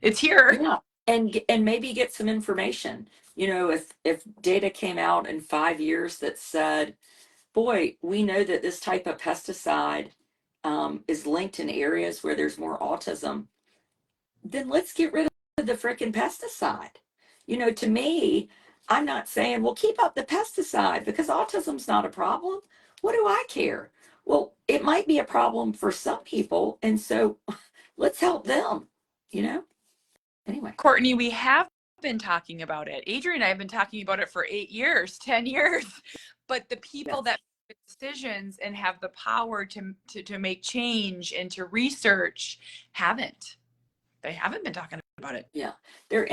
[SPEAKER 3] It's here.
[SPEAKER 2] Yeah. And maybe get some information. If data came out in 5 years that said, boy, we know that this type of pesticide is linked in areas where there's more autism, then let's get rid of the frickin' pesticide. To me, I'm not saying, well, keep up the pesticide because autism's not a problem. What do I care? Well, it might be a problem for some people. And so let's help them, you know? Anyway.
[SPEAKER 3] Courtney, we have been talking about it. Adrian and I have been talking about it for 8 years, 10 years. But the people that make decisions and have the power to make change and to research haven't. They haven't been talking about it.
[SPEAKER 2] Yeah. There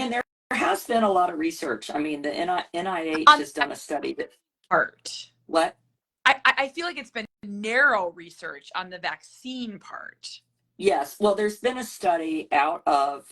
[SPEAKER 2] has been a lot of research. I mean, the NIH has done a study that
[SPEAKER 3] part.
[SPEAKER 2] What?
[SPEAKER 3] I feel like it's been narrow research on the vaccine part.
[SPEAKER 2] Yes. Well, there's been a study out of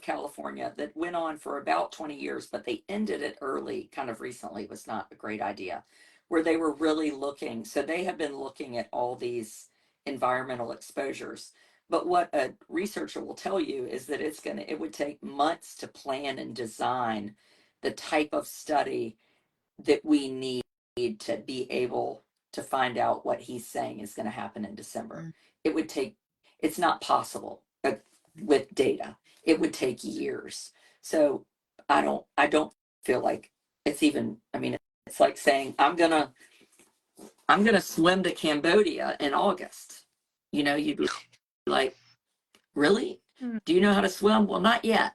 [SPEAKER 2] California that went on for about 20 years, but they ended it early, kind of recently. It was not a great idea, where they were really looking. So they have been looking at all these environmental exposures. But what a researcher will tell you is that it would take months to plan and design the type of study that we need to be able to find out what he's saying is going to happen in December. It would take, it's not possible with data. It would take years. So I don't feel like it's even, I mean, it's like saying, I'm gonna swim to Cambodia in August. You'd be like, really? Do you know how to swim? Well, not yet.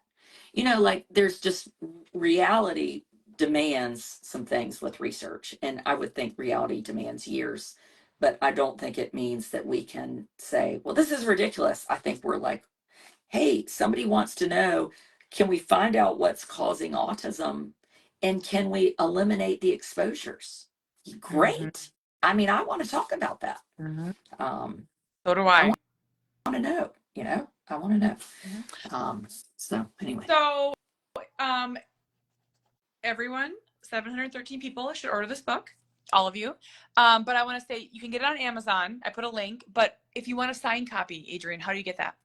[SPEAKER 2] Like there's just reality demands some things with research. And I would think reality demands years, but I don't think it means that we can say, well, this is ridiculous. I think we're like, hey, somebody wants to know, can we find out what's causing autism and can we eliminate the exposures? Great. I mean, I want to talk about that.
[SPEAKER 3] So do I.
[SPEAKER 2] Want to know, I want to know. So anyway.
[SPEAKER 3] So, everyone, 713 people should order this book, all of you. But I want to say you can get it on Amazon. I put a link, but if you want a signed copy, Adrian, how do you get that?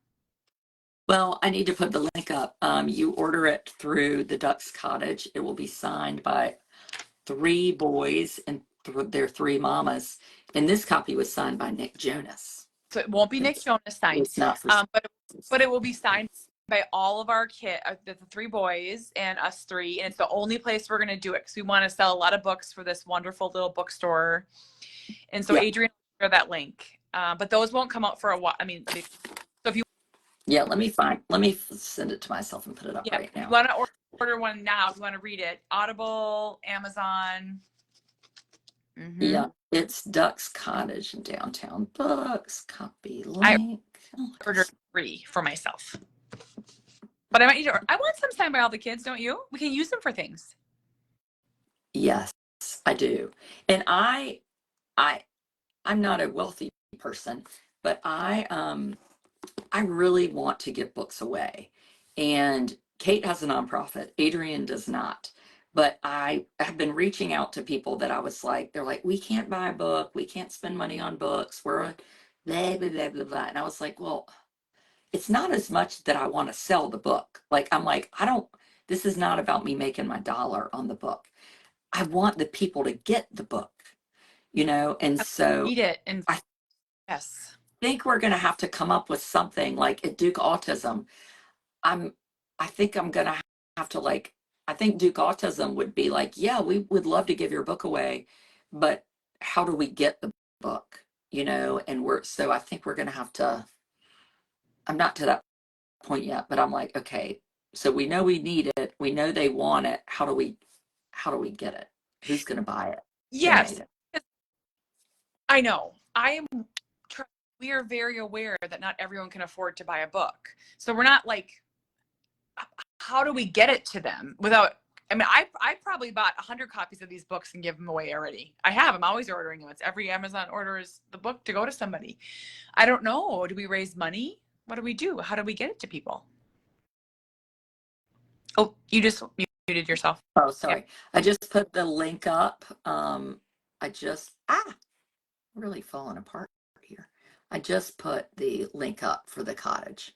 [SPEAKER 2] Well, I need to put the link up. You order it through the Ducks Cottage. It will be signed by 3 boys and their 3 mamas. And this copy was signed by Nick Jonas.
[SPEAKER 3] So it won't be Nick Jonas signed,
[SPEAKER 2] It's not for
[SPEAKER 3] but it will be signed by all of our the 3 boys and us 3. And it's the only place we're going to do it because we want to sell a lot of books for this wonderful little bookstore. And so Adrian will share that link. But those won't come out for a while. I mean, so if you
[SPEAKER 2] let me send it to myself and put it up right now.
[SPEAKER 3] If you want to order one now, if you want to read it, Audible, Amazon.
[SPEAKER 2] Yeah, it's Ducks Cottage in downtown. Books, copy link.
[SPEAKER 3] I ordered 3 for myself. But I want some signed by all the kids, don't you? We can use them for things.
[SPEAKER 2] Yes, I do. And I'm not a wealthy person, but I really want to give books away. And Kate has a nonprofit. Adrian does not. But I have been reaching out to people that I was like, they're like, we can't buy a book. We can't spend money on books. We're a blah, blah, blah, blah, blah. And I was like, well, it's not as much that I want to sell the book. Like, I'm like, this is not about me making my dollar on the book. I want the people to get the book, and so
[SPEAKER 3] Read it. And
[SPEAKER 2] I think we're going to have to come up with something like at Duke Autism. I think I'm going to have to I think Duke Autism would be like, yeah, we would love to give your book away, but how do we get the book, and so I think we're going to have to, I'm not to that point yet, but I'm like, okay, so we know we need it. We know they want it. How do we get it? Who's going to buy it?
[SPEAKER 3] yes, I know. We are very aware that not everyone can afford to buy a book. So we're not like, how do we get it to them without, I mean, I probably bought 100 copies of these books and give them away already. I have. I'm always ordering them. It's every Amazon order is the book to go to somebody. I don't know. Do we raise money? What do we do? How do we get it to people? Oh, you just muted yourself.
[SPEAKER 2] Oh, sorry. Yeah. I just put the link up. Really falling apart here. I just put the link up for the cottage.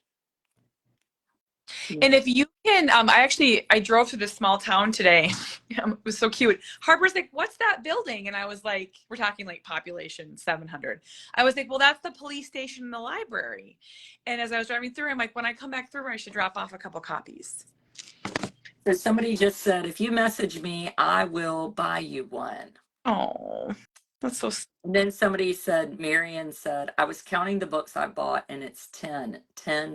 [SPEAKER 3] And if you can, I drove through this small town today. It was so cute. Harper's like, what's that building? And I was like, we're talking like population 700. I was like, well, that's the police station and the library. And as I was driving through, I'm like, when I come back through, I should drop off a couple copies.
[SPEAKER 2] So somebody just said, if you message me, I will buy you one.
[SPEAKER 3] Oh, that's so.
[SPEAKER 2] And then somebody said, Marion said, I was counting the books I bought and it's 10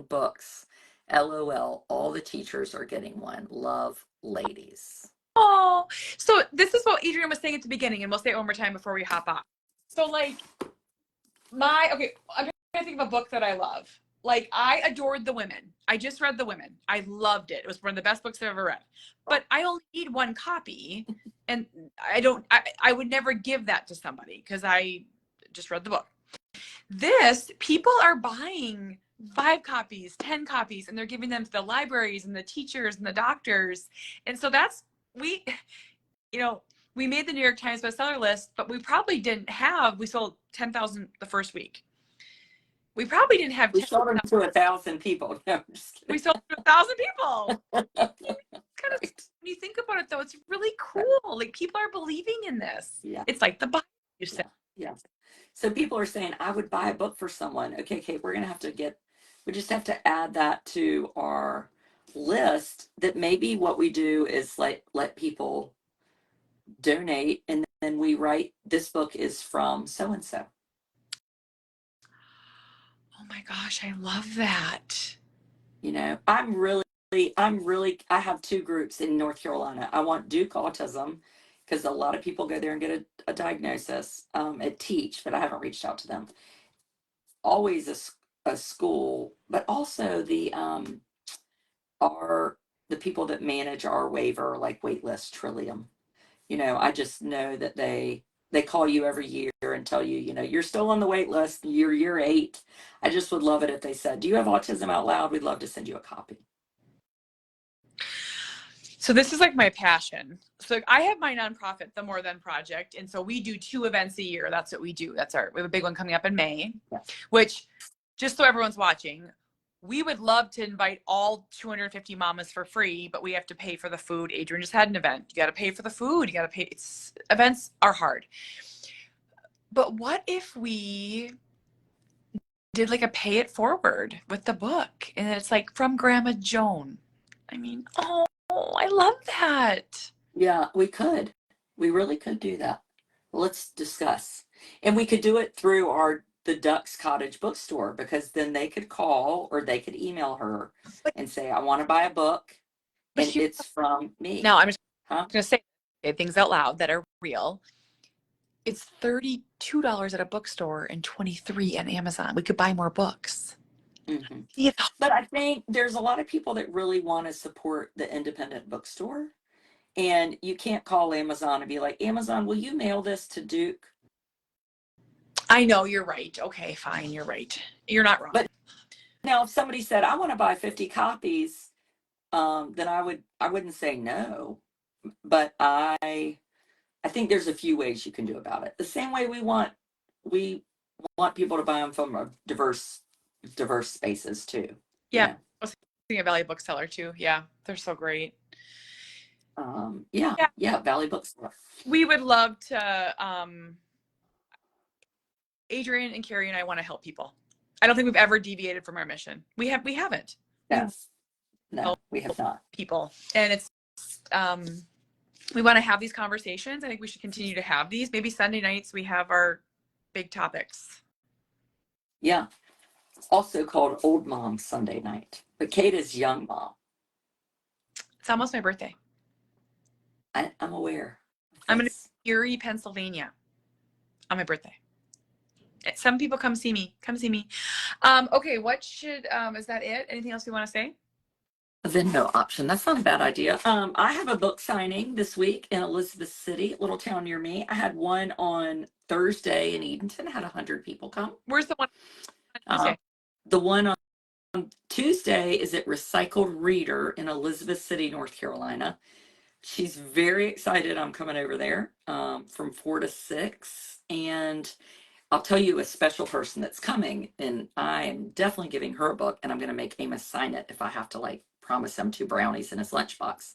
[SPEAKER 2] books. LOL. All the teachers are getting one. Love, ladies.
[SPEAKER 3] Oh, so this is what Adrian was saying at the beginning, and we'll say it one more time before we hop off. So like I'm trying to think of a book that I love. Like I adored The Women. I just read The Women. I loved it. It was one of the best books I've ever read. But I only need one copy, and I would never give that to somebody because I just read the book. This, people are buying 5 copies, 10 copies, and they're giving them to the libraries and the teachers and the doctors. And so we made the New York Times bestseller list, but we sold 10,000 the first week. We probably didn't have.
[SPEAKER 2] We sold them to 1,000 people. No, I'm just kidding.
[SPEAKER 3] We sold to 1,000 people. Kind of, when you think about it, though, it's really cool. Like people are believing in this.
[SPEAKER 2] Yeah.
[SPEAKER 3] It's like the Bible, you said.
[SPEAKER 2] Yeah. So people are saying, I would buy a book for someone. Okay, Kate, we just have to add that to our list, that maybe what we do is like let people donate, and then we write, this book is from so-and-so.
[SPEAKER 3] Oh my gosh, I love that.
[SPEAKER 2] I have 2 groups in North Carolina. I want Duke Autism, because a lot of people go there and get a diagnosis at Teach, but I haven't reached out to them. Always a school, but also the people that manage our waiver, like Waitlist Trillium. I just know that they call you every year and tell you, you're still on the wait list, you're year 8. I just would love it if they said, do you have Autism Out Loud? We'd love to send you a copy.
[SPEAKER 3] So this is like my passion. So I have my nonprofit, the More Than Project. And so we do 2 events a year. That's what we do. We have a big one coming up in May, which, just so everyone's watching, we would love to invite all 250 mamas for free, but we have to pay for the food. Adrian just had an event. You got to pay for the food. You got to pay. Events are hard. But what if we did like a pay it forward with the book? And it's like from Grandma Joan. I mean, I love that.
[SPEAKER 2] Yeah, we could. We really could do that. Let's discuss. And we could do it through the Ducks Cottage bookstore, because then they could call or they could email her and say, I want to buy a book, and it's from me.
[SPEAKER 3] Now, I'm just going to say things out loud that are real. It's $32 at a bookstore and $23 on Amazon. We could buy more books.
[SPEAKER 2] Mm-hmm. Yeah. But I think there's a lot of people that really want to support the independent bookstore, and you can't call Amazon and be like, Amazon, will you mail this to Duke?
[SPEAKER 3] I know, you're right. Okay, fine, you're right. You're not wrong.
[SPEAKER 2] But now, if somebody said, I want to buy 50 copies, then I wouldn't say no. But I think there's a few ways you can do about it. The same way we want people to buy them from diverse spaces too.
[SPEAKER 3] Yeah, I was thinking of Valley Bookseller too. Yeah, they're so great.
[SPEAKER 2] Yeah, Valley Bookseller. We
[SPEAKER 3] would love to. Adrian and Carrie and I want to help people. I don't think we've ever deviated from our mission. We haven't.
[SPEAKER 2] Yes. No, we have not.
[SPEAKER 3] People, and it's we want to have these conversations. I think we should continue to have these. Maybe Sunday nights we have our big topics.
[SPEAKER 2] Yeah. It's also called Old Mom Sunday Night. But Kate is Young Mom.
[SPEAKER 3] It's almost my birthday.
[SPEAKER 2] I'm aware.
[SPEAKER 3] I'm in Erie, Pennsylvania on my birthday. Some people come see me. Okay, what should, is that it? Anything else you want to say?
[SPEAKER 2] A Venmo option. That's not a bad idea. I have a book signing this week in Elizabeth City, a little town near me. I had one on Thursday in Edenton. I had 100 people come.
[SPEAKER 3] Where's the one on Tuesday?
[SPEAKER 2] The one on Tuesday is at Recycled Reader in Elizabeth City, North Carolina. She's very excited I'm coming over there from 4 to 6. And I'll tell you a special person that's coming, and I'm definitely giving her a book, and I'm going to make Amos sign it if I have to like promise him 2 brownies in his lunchbox.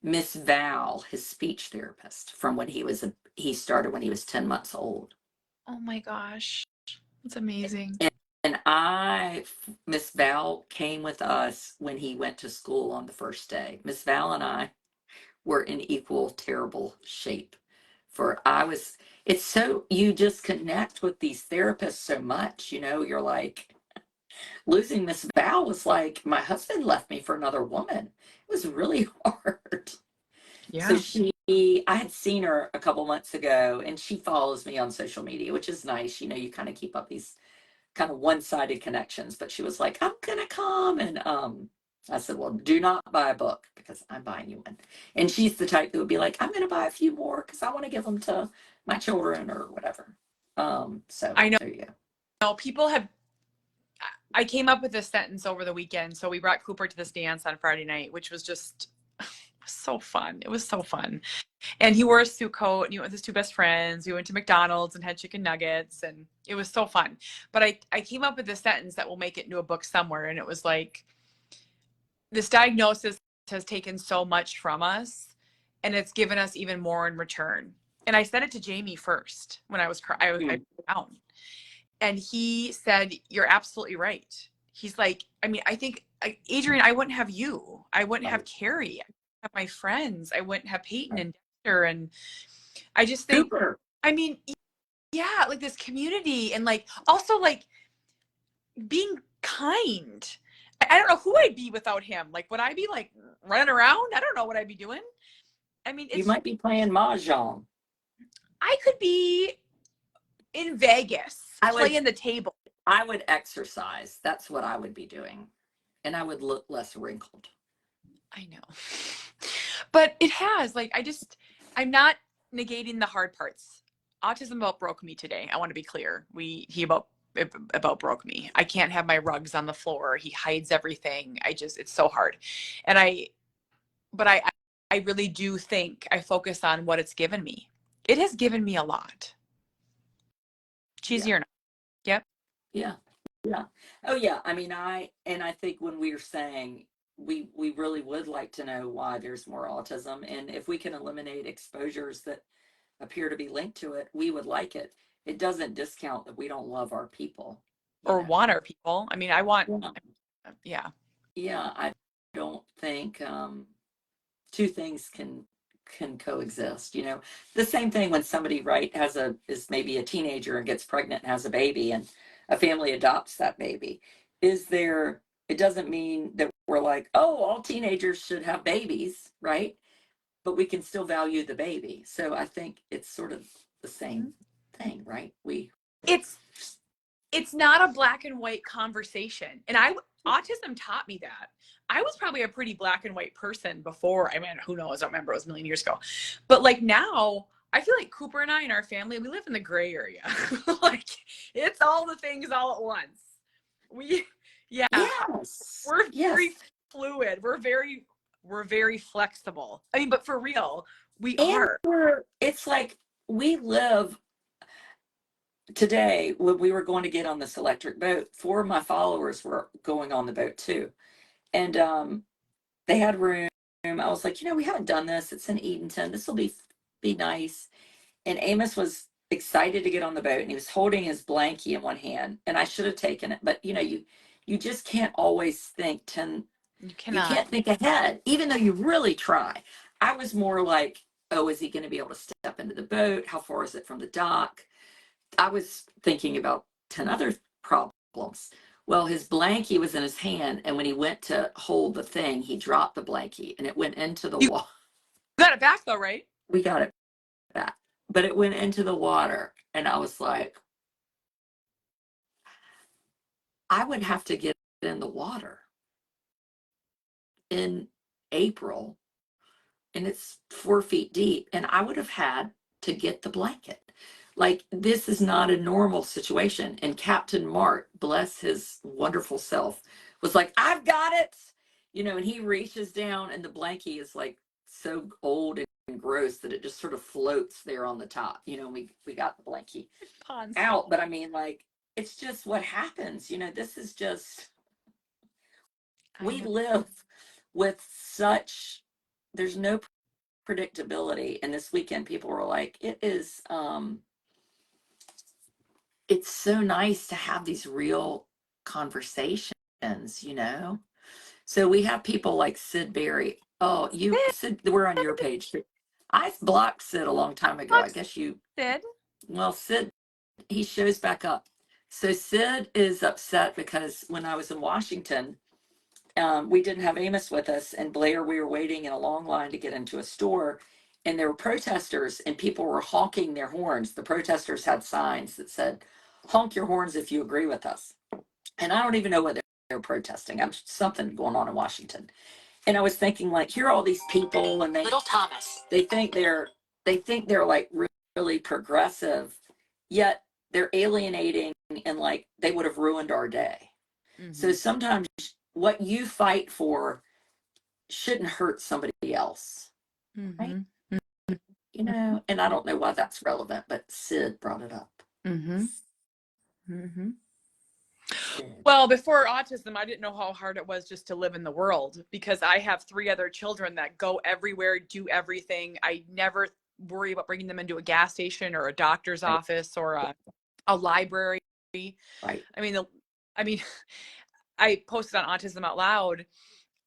[SPEAKER 2] Miss Val, his speech therapist, from when he started when he was 10 months old.
[SPEAKER 3] Oh my gosh. That's amazing.
[SPEAKER 2] And Miss Val came with us when he went to school on the first day. Miss Val and I were in equal terrible shape. It's so, you just connect with these therapists so much, you're like, losing Miss Val was like, my husband left me for another woman. It was really hard.
[SPEAKER 3] Yeah.
[SPEAKER 2] So I had seen her a couple months ago, and she follows me on social media, which is nice. You kind of keep up these kind of one-sided connections. But she was like, I'm gonna come, and I said, well, do not buy a book because I'm buying you one. And she's the type that would be like, I'm gonna buy a few more because I want to give them to my children or whatever. So
[SPEAKER 3] I know.
[SPEAKER 2] there you go.
[SPEAKER 3] I came up with this sentence over the weekend. So we brought Cooper to this dance on Friday night, which was just so fun. It was so fun. And he wore a suit coat and he went with his 2 best friends. We went to McDonald's and had chicken nuggets and it was so fun. But I came up with this sentence that will make it into a book somewhere. And it was like, this diagnosis has taken so much from us and it's given us even more in return. And I said it to Jamie first when I was I down. And he said, you're absolutely right. He's like, I mean, I think, Adrian, I wouldn't have you. I wouldn't have Carrie. I wouldn't have my friends. I wouldn't have Peyton and Dexter. And I just think,
[SPEAKER 2] Super.
[SPEAKER 3] I mean, yeah, like this community and like also like being kind. I don't know who I'd be without him. Like, would I be like running around? I don't know what I'd be doing. I mean,
[SPEAKER 2] You might be playing mahjong.
[SPEAKER 3] I could be in Vegas playing the table.
[SPEAKER 2] I would exercise. That's what I would be doing. And I would look less wrinkled.
[SPEAKER 3] I know. But it has, like, I'm not negating the hard parts. Autism about broke me today. I want to be clear. He about broke me. I can't have my rugs on the floor. He hides everything. It's so hard. And I really do think I focus on what it's given me. It has given me a lot. Cheesy or not. Yep.
[SPEAKER 2] Yeah. Yeah. Oh yeah. I mean, I think when we were saying we really would like to know why there's more autism, and if we can eliminate exposures that appear to be linked to it, we would like it. It doesn't discount that we don't love our people.
[SPEAKER 3] Or want our people. I mean, I want, yeah.
[SPEAKER 2] Yeah. I don't think 2 things can coexist. The same thing when somebody is maybe a teenager and gets pregnant and has a baby and a family adopts that baby. It doesn't mean that we're like, oh, all teenagers should have babies, right? But we can still value the baby. So I think it's sort of the same thing, right?
[SPEAKER 3] It's not a black and white conversation. And autism taught me that. I was probably a pretty black and white person before. I mean, who knows? I don't remember. It was a million years ago. But like now, I feel like Cooper and I and our family, we live in the gray area. Like it's all the things all at once. We're very fluid. We're very flexible. I mean, but for real,
[SPEAKER 2] it's like we live today. When we were going to get on this electric boat, 4 of my followers were going on the boat too. And they had room. I was like, we haven't done this. It's in Edenton. This will be nice. And Amos was excited to get on the boat, and he was holding his blankie in one hand. And I should have taken it, but you just can't always think 10.
[SPEAKER 3] You cannot.
[SPEAKER 2] You can't think ahead, even though you really try. I was more like, oh, is he going to be able to step into the boat? How far is it from the dock? I was thinking about 10 other problems. Well, his blankie was in his hand, and when he went to hold the thing, he dropped the blankie, and it went into the water.
[SPEAKER 3] You got it back, though, right?
[SPEAKER 2] We got it back. But it went into the water, and I was like, I would have to get in the water in April, and it's 4 feet deep, and I would have had to get the blanket. Like, this is not a normal situation. And Captain Mart, bless his wonderful self, was like, I've got it. And he reaches down, and the blankie is like so old and gross that it just sort of floats there on the top. We got the blankie out. But I mean, like, it's just what happens. This is just, we live with there's no predictability. And this weekend, people were like, it's so nice to have these real conversations, you know? So we have people like Sid Berry. Oh, Sid, we're on your page. I blocked Sid a long time ago. I guess
[SPEAKER 3] Sid.
[SPEAKER 2] Well, Sid, he shows back up. So Sid is upset because when I was in Washington, we didn't have Amos with us, and Blair, we were waiting in a long line to get into a store, and there were protesters, and people were honking their horns. The protesters had signs that said, "Honk your horns if you agree with us." And I don't even know what they're protesting. I'm something going on in Washington. And I was thinking, like, here are all these people, and little Thomas, they think they're like really progressive, yet they're alienating, and like they would have ruined our day. So sometimes what you fight for shouldn't hurt somebody else, right? You know, and I don't know why that's relevant, but Sid brought it up.
[SPEAKER 3] Well, before autism, I didn't know how hard it was just to live in the world, because I have 3 other children that go everywhere, do everything. I never worry about bringing them into a gas station or a doctor's
[SPEAKER 2] Right.
[SPEAKER 3] office or a library.
[SPEAKER 2] Right.
[SPEAKER 3] I mean, I posted on Autism Out Loud.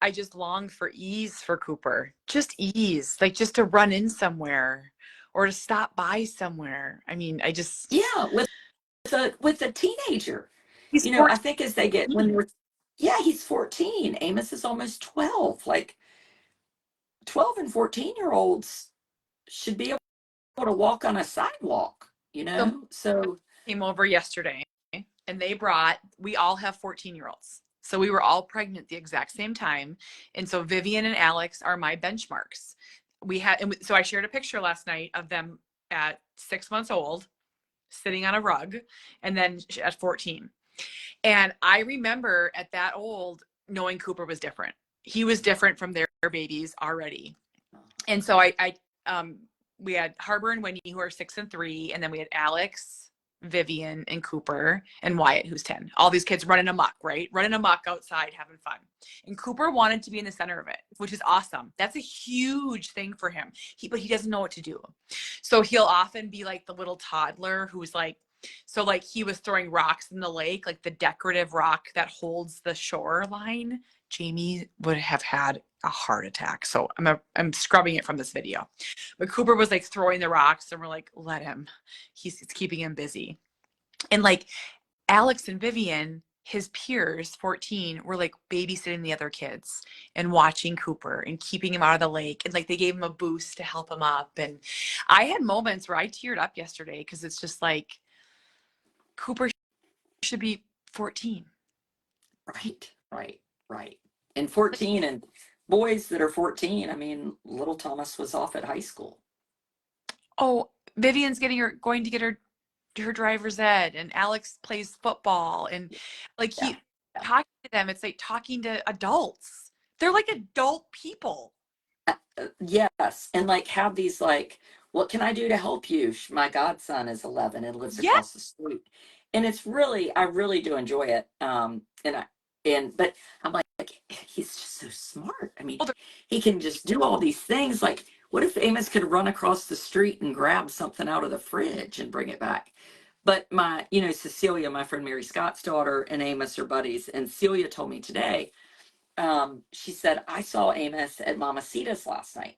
[SPEAKER 3] I just long for ease for Cooper. Just ease, like just to run in somewhere or to stop by somewhere. I mean, I just
[SPEAKER 2] Yeah, with a teenager.
[SPEAKER 3] he's
[SPEAKER 2] You know, I
[SPEAKER 3] 14.
[SPEAKER 2] think as they get he's 14. Amos is almost 12. Like 12 and 14-year-olds should be able to walk on a sidewalk, you know? So
[SPEAKER 3] Came over yesterday and we all have 14-year-olds. So we were all pregnant the exact same time. And so Vivian and Alex are my benchmarks. So I shared a picture last night of them at 6 months old, sitting on a rug, and then at 14. And I remember at that old knowing Cooper was different. He was different from their babies already. And so we had Harbor and Wendy, who are 6 and 3, and then we had Alex, Vivian, and Cooper, and Wyatt, who's 10. All these kids running amok, right? Running amok outside, having fun. And Cooper wanted to be in the center of it, which is awesome. That's a huge thing for him. But he doesn't know what to do. So he'll often be like the little toddler who's like, so like he was throwing rocks in the lake, like the decorative rock that holds the shoreline. Jamie would have had a heart attack. So I'm scrubbing it from this video. But Cooper was like throwing the rocks, and we're like, let him. It's keeping him busy. And like Alex and Vivian, his peers, 14, were like babysitting the other kids and watching Cooper and keeping him out of the lake. And like they gave him a boost to help him up. And I had moments where I teared up yesterday because it's just like Cooper should be 14.
[SPEAKER 2] Right. And 14, and boys that are 14, I mean, little Thomas was off at high school.
[SPEAKER 3] Oh, Vivian's going to get her driver's ed, and Alex plays football, and like talking to them, it's like talking to adults. They're like adult people.
[SPEAKER 2] Yes. And like have these like, what can I do to help you? My godson is 11 and lives across the street. And I really do enjoy it. But I'm like, he's just so smart. I mean, he can just do all these things. Like, what if Amos could run across the street and grab something out of the fridge and bring it back? But Cecilia, my friend Mary Scott's daughter, and Amos are buddies. And Celia told me today, she said, I saw Amos at Mama Sita's last night.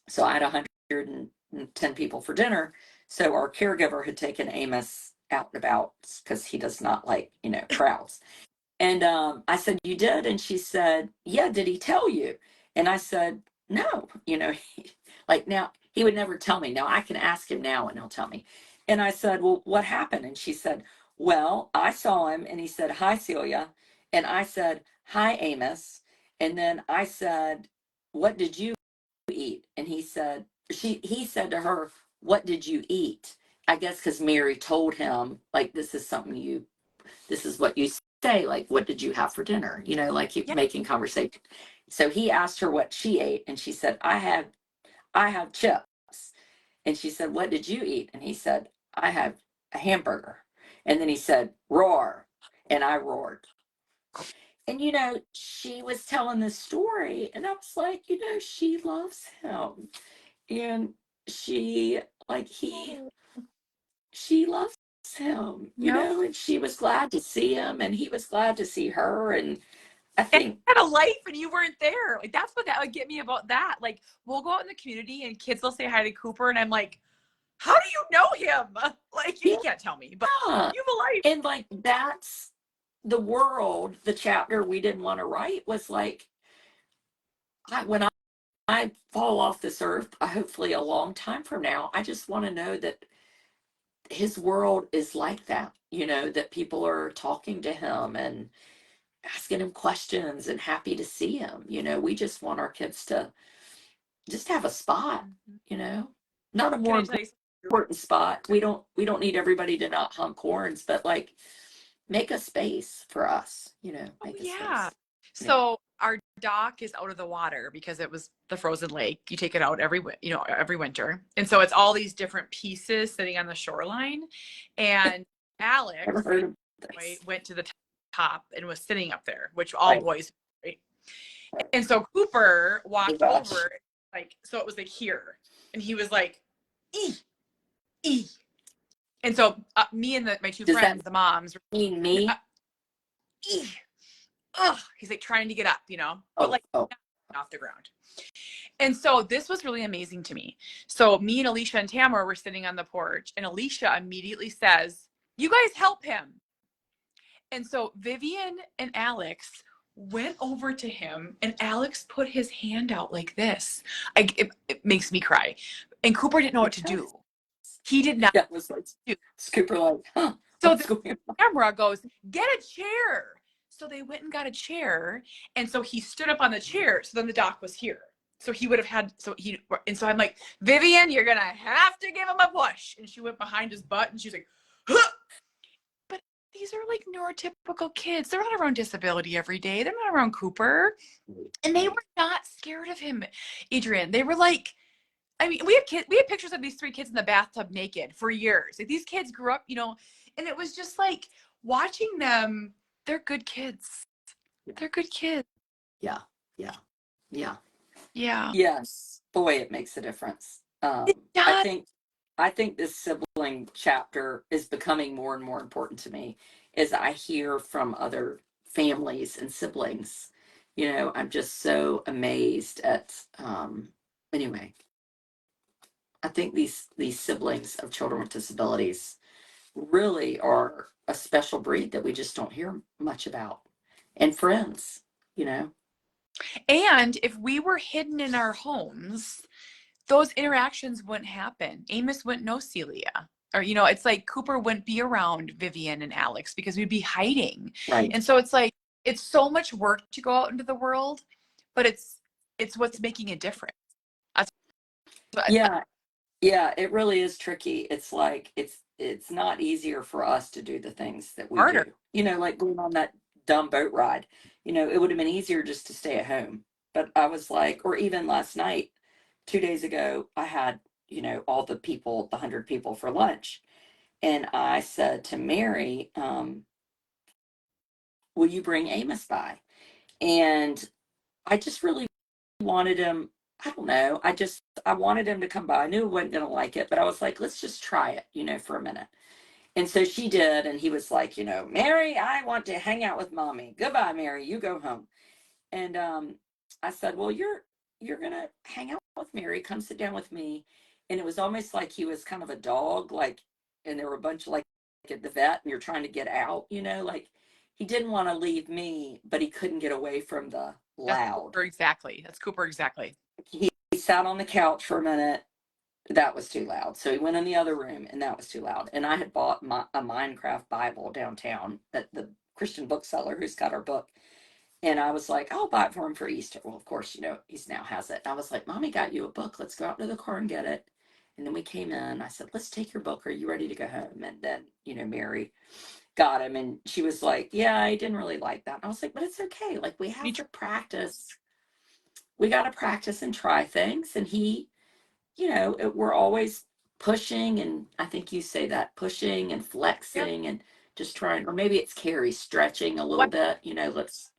[SPEAKER 2] So I had 110 people for dinner. So our caregiver had taken Amos out and about because he does not like, crowds. And I said, you did? And she said, yeah, did he tell you? And I said, no, now he would never tell me. Now I can ask him now and he'll tell me. And I said, well, what happened? And she said, well, I saw him and he said, hi, Celia. And I said, hi, Amos. And then I said, what did you eat? And he said to her, what did you eat? I guess because Mary told him, like, this is what you say, like, what did you have for dinner? Making conversation. So he asked her what she ate, and she said, I have chips. And she said, what did you eat? And he said, I have a hamburger. And then he said, roar. And I roared. And, you know, she was telling this story, and I was like, you know, she loves him. And she, like, she loves him, you
[SPEAKER 3] Yep.
[SPEAKER 2] know, and she was glad to see him, and he was glad to see her. And I
[SPEAKER 3] And
[SPEAKER 2] think,
[SPEAKER 3] had a life and you weren't there. Like that's what that would get me about that. Like we'll go out in the community and kids will say hi to Cooper and I'm like, how do you know him? Like you can't tell me, but
[SPEAKER 2] yeah.
[SPEAKER 3] you have a life.
[SPEAKER 2] And like, that's the world, the chapter we didn't want to write was like, when I fall off this earth, hopefully a long time from now, I just want to know that his world is like that, you know, that people are talking to him and asking him questions and happy to see him. You know, we just want our kids to just have a spot, you know, not a
[SPEAKER 3] Can
[SPEAKER 2] more
[SPEAKER 3] I tell you something?
[SPEAKER 2] important spot. We don't need everybody to not honk horns, but like make a space for us, you know,
[SPEAKER 3] Oh
[SPEAKER 2] make a
[SPEAKER 3] yeah.
[SPEAKER 2] space. Yeah.
[SPEAKER 3] So our dock is out of the water because it was the frozen lake. You take it out every winter. And so it's all these different pieces sitting on the shoreline. And
[SPEAKER 2] Never
[SPEAKER 3] Alex,
[SPEAKER 2] heard of
[SPEAKER 3] boy,
[SPEAKER 2] this.
[SPEAKER 3] went to the top and was sitting up there, which all
[SPEAKER 2] Right.
[SPEAKER 3] boys, right? And so Cooper
[SPEAKER 2] Oh,
[SPEAKER 3] walked
[SPEAKER 2] gosh.
[SPEAKER 3] over, like, so it was like here. And he was like, ee, ee. And so me and my two
[SPEAKER 2] Does that
[SPEAKER 3] friends, the moms,
[SPEAKER 2] mean me?
[SPEAKER 3] ee. Ugh. He's like trying to get up, but
[SPEAKER 2] Oh,
[SPEAKER 3] like
[SPEAKER 2] oh,
[SPEAKER 3] off the ground. And so this was really amazing to me. So me and Alicia and Tamara were sitting on the porch, and Alicia immediately says, "You guys help him." And so Vivian and Alex went over to him, and Alex put his hand out like this. It makes me cry. And Cooper didn't know what to do. He did not
[SPEAKER 2] yeah, it was like
[SPEAKER 3] do.
[SPEAKER 2] Cooper, like, huh,
[SPEAKER 3] So
[SPEAKER 2] what's
[SPEAKER 3] the
[SPEAKER 2] going on?
[SPEAKER 3] camera goes, "Get a chair." So they went and got a chair, and so he stood up on the chair. So then the doc was here. So he would have had, and so I'm like, "Vivian, you're gonna have to give him a push." And she went behind his butt, and she's like, "Huh." But these are like neurotypical kids. They're not around disability every day. They're not around Cooper. And they were not scared of him, Adrian. They were like, I mean, we have pictures of these three kids in the bathtub naked for years. Like these kids grew up, and it was just like watching them, they're good kids. They're good kids.
[SPEAKER 2] Yeah, yeah, yeah.
[SPEAKER 3] Yeah.
[SPEAKER 2] Yes, boy, it makes a difference.
[SPEAKER 3] It
[SPEAKER 2] I
[SPEAKER 3] does.
[SPEAKER 2] think I think this sibling chapter is becoming more and more important to me as I hear from other families and siblings. You know, I'm just so amazed at anyway, I think these siblings of children with disabilities really are a special breed that we just don't hear much about. And friends, you know.
[SPEAKER 3] And if we were hidden in our homes, those interactions wouldn't happen. Amos wouldn't know Celia. Or, it's like Cooper wouldn't be around Vivian and Alex because we'd be hiding.
[SPEAKER 2] Right.
[SPEAKER 3] And so it's like, it's so much work to go out into the world, but it's what's making a difference. That's what
[SPEAKER 2] Yeah, yeah, it really is tricky. It's like it's not easier for us to do the things that we
[SPEAKER 3] harder.
[SPEAKER 2] do. You know, like going on that dumb boat ride. You know, it would have been easier just to stay at home. But I was like, or even last night, 2 days ago, I had, you know, all the people, the 100 people for lunch. And I said to Mary, will you bring Amos by? And I just really wanted him. I don't know. I wanted him to come by. I knew he wasn't gonna like it, but I was like, let's just try it, you know, for a minute. And so she did, and he was like, you know, Mary, I want to hang out with mommy. Goodbye, Mary. You go home. And I said, well, you're gonna hang out with Mary. Come sit down with me. And it was almost like he was kind of a dog, like, and there were a bunch of like at the vet, and you're trying to get out, you know, like he didn't want to leave me, but he couldn't get away from the
[SPEAKER 3] That's
[SPEAKER 2] loud.
[SPEAKER 3] Cooper exactly. That's Cooper exactly.
[SPEAKER 2] He sat on the couch for a minute. That was too loud. So he went in the other room, and that was too loud. And I had bought a Minecraft Bible downtown at the Christian bookseller who's got our book. And I was like, I'll buy it for him for Easter. Well, of course, you know, he's now has it. I was like, Mommy got you a book. Let's go out to the car and get it. And then we came in. I said, let's take your book. Are you ready to go home? And then, you know, Mary got him, and she was like, yeah, I didn't really like that. And I was like, but it's okay. Like, we have to practice. We got to practice and try things. And he, you know, we're always pushing. And I think you say that, pushing and
[SPEAKER 3] Yep.
[SPEAKER 2] flexing and just trying, or maybe it's Carrie stretching a little
[SPEAKER 3] What?
[SPEAKER 2] bit, you know, let's.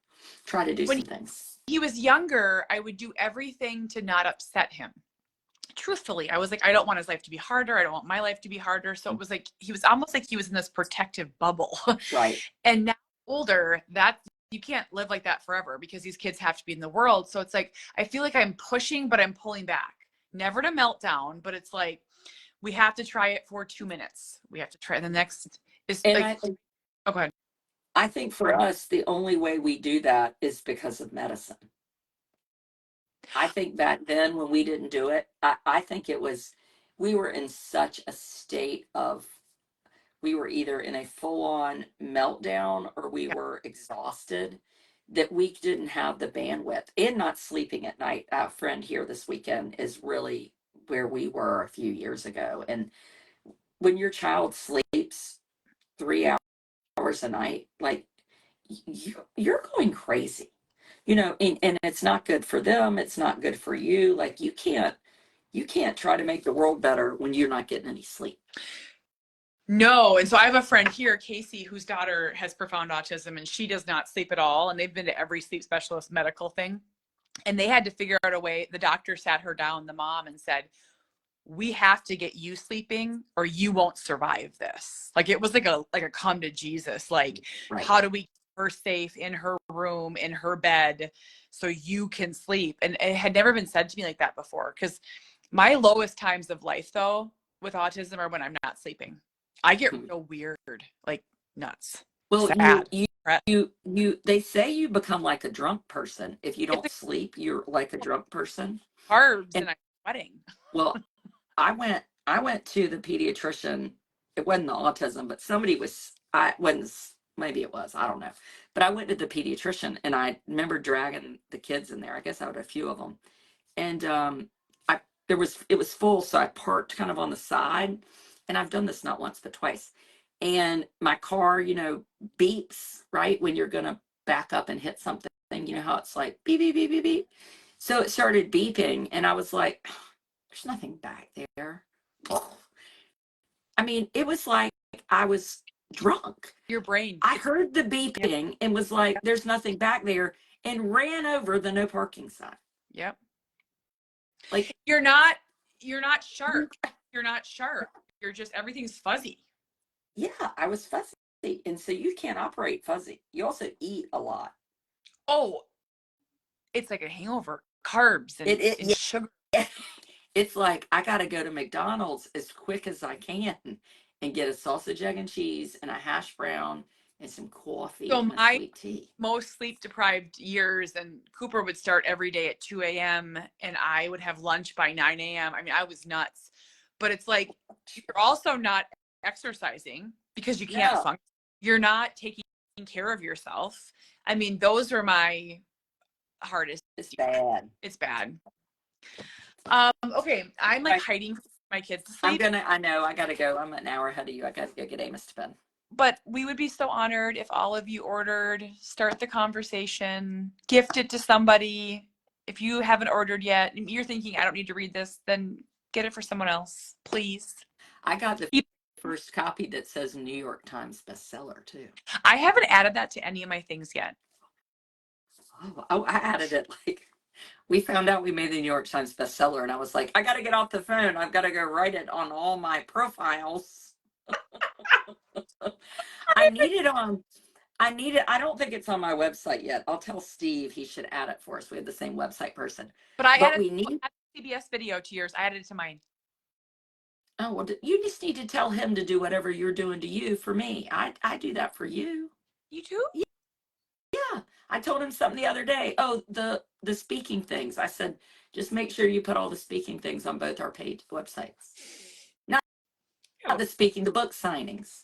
[SPEAKER 2] try to do
[SPEAKER 3] When
[SPEAKER 2] some things.
[SPEAKER 3] he was younger, I would do everything to not upset him. Truthfully, I was like, I don't want his life to be harder. I don't want my life to be harder. So it was like, he was almost like he was in this protective bubble.
[SPEAKER 2] Right.
[SPEAKER 3] And now older, that you can't live like that forever because these kids have to be in the world. So it's like, I feel like I'm pushing, but I'm pulling back. Never to meltdown, but it's like, we have to try it for 2 minutes. We have to try the next is
[SPEAKER 2] And
[SPEAKER 3] like, oh, go ahead.
[SPEAKER 2] I think for us, the only way we do that is because of medicine. I think back then when we didn't do it, I think it was, we were in such a state of, we were either in a full on meltdown or we were exhausted that we didn't have the bandwidth and not sleeping at night. A friend here this weekend is really where we were a few years ago. And when your child sleeps 3 hours a night, like you're going crazy, and it's not good for them. It's not good for you. Like you can't try to make the world better when you're not getting any sleep.
[SPEAKER 3] No. And so I have a friend here, Casey, whose daughter has profound autism and she does not sleep at all. And they've been to every sleep specialist medical thing. And they had to figure out a way. The doctor sat her down, the mom, and said, we have to get you sleeping or you won't survive this. Like it was like a come to Jesus. Like,
[SPEAKER 2] Right.
[SPEAKER 3] how do we keep her safe in her room, in her bed, so you can sleep? And it had never been said to me like that before. Because my lowest times of life, though, with autism are when I'm not sleeping. I get real weird, like nuts.
[SPEAKER 2] Well,
[SPEAKER 3] Sad.
[SPEAKER 2] they say you become like a drunk person. If you don't
[SPEAKER 3] It's
[SPEAKER 2] sleep, you're like a drunk person.
[SPEAKER 3] carbs and I'm sweating.
[SPEAKER 2] Well, I went to the pediatrician. It wasn't the autism, but somebody was, I wasn't, maybe it was, I don't know. But I went to the pediatrician and I remember dragging the kids in there. I guess I had a few of them. And it was full, so I parked kind of on the side. And I've done this not once but twice. And my car, beeps right when you're gonna back up and hit something. You know how it's like beep beep beep beep beep. So it started beeping, and I was like, "There's nothing back there." I mean, it was like I was drunk.
[SPEAKER 3] Your brain.
[SPEAKER 2] I heard the beeping and was like, "There's nothing back there," and ran over the no parking sign.
[SPEAKER 3] Yep.
[SPEAKER 2] Like
[SPEAKER 3] You're not sharp. You're not sharp. You're just, everything's fuzzy.
[SPEAKER 2] yeah, I was fuzzy. And so you can't operate fuzzy. You also eat a lot.
[SPEAKER 3] Oh, it's like a hangover. Carbs and, and sugar.
[SPEAKER 2] It's like I got to go to McDonald's as quick as I can and get a sausage, egg, and cheese and a hash brown and some coffee
[SPEAKER 3] So
[SPEAKER 2] and a
[SPEAKER 3] my
[SPEAKER 2] sweet tea.
[SPEAKER 3] most sleep deprived years, and Cooper would start every day at 2 a.m. and I would have lunch by 9 a.m. I mean, I was nuts. But it's like, you're also not exercising because you can't
[SPEAKER 2] No.
[SPEAKER 3] function. You're not taking care of yourself. I mean, those are my hardest.
[SPEAKER 2] It's bad.
[SPEAKER 3] It's bad. Okay, I'm like hiding from my kids to sleep.
[SPEAKER 2] I know, I gotta go. I'm an hour ahead of you. I gotta go get Amos to bed.
[SPEAKER 3] But we would be so honored if all of you ordered, start the conversation, gift it to somebody. If you haven't ordered yet, and you're thinking, I don't need to read this, then get it for someone else, please.
[SPEAKER 2] I got the first copy that says New York Times bestseller too.
[SPEAKER 3] I haven't added that to any of my things yet.
[SPEAKER 2] Oh, I added it. Like, we found out we made the New York Times bestseller, and I was like, I got to get off the phone. I've got to go write it on all my profiles. I don't think it's on my website yet. I'll tell Steve he should add it for us. We have the same website person.
[SPEAKER 3] But I added
[SPEAKER 2] we need
[SPEAKER 3] CBS video to yours. I added it to mine.
[SPEAKER 2] Oh, well, you just need to tell him to do whatever you're doing to you for me. I do that for you.
[SPEAKER 3] You too?
[SPEAKER 2] Yeah. I told him something the other day. Oh, the speaking things. I said, just make sure you put all the speaking things on both our websites. Not the book signings.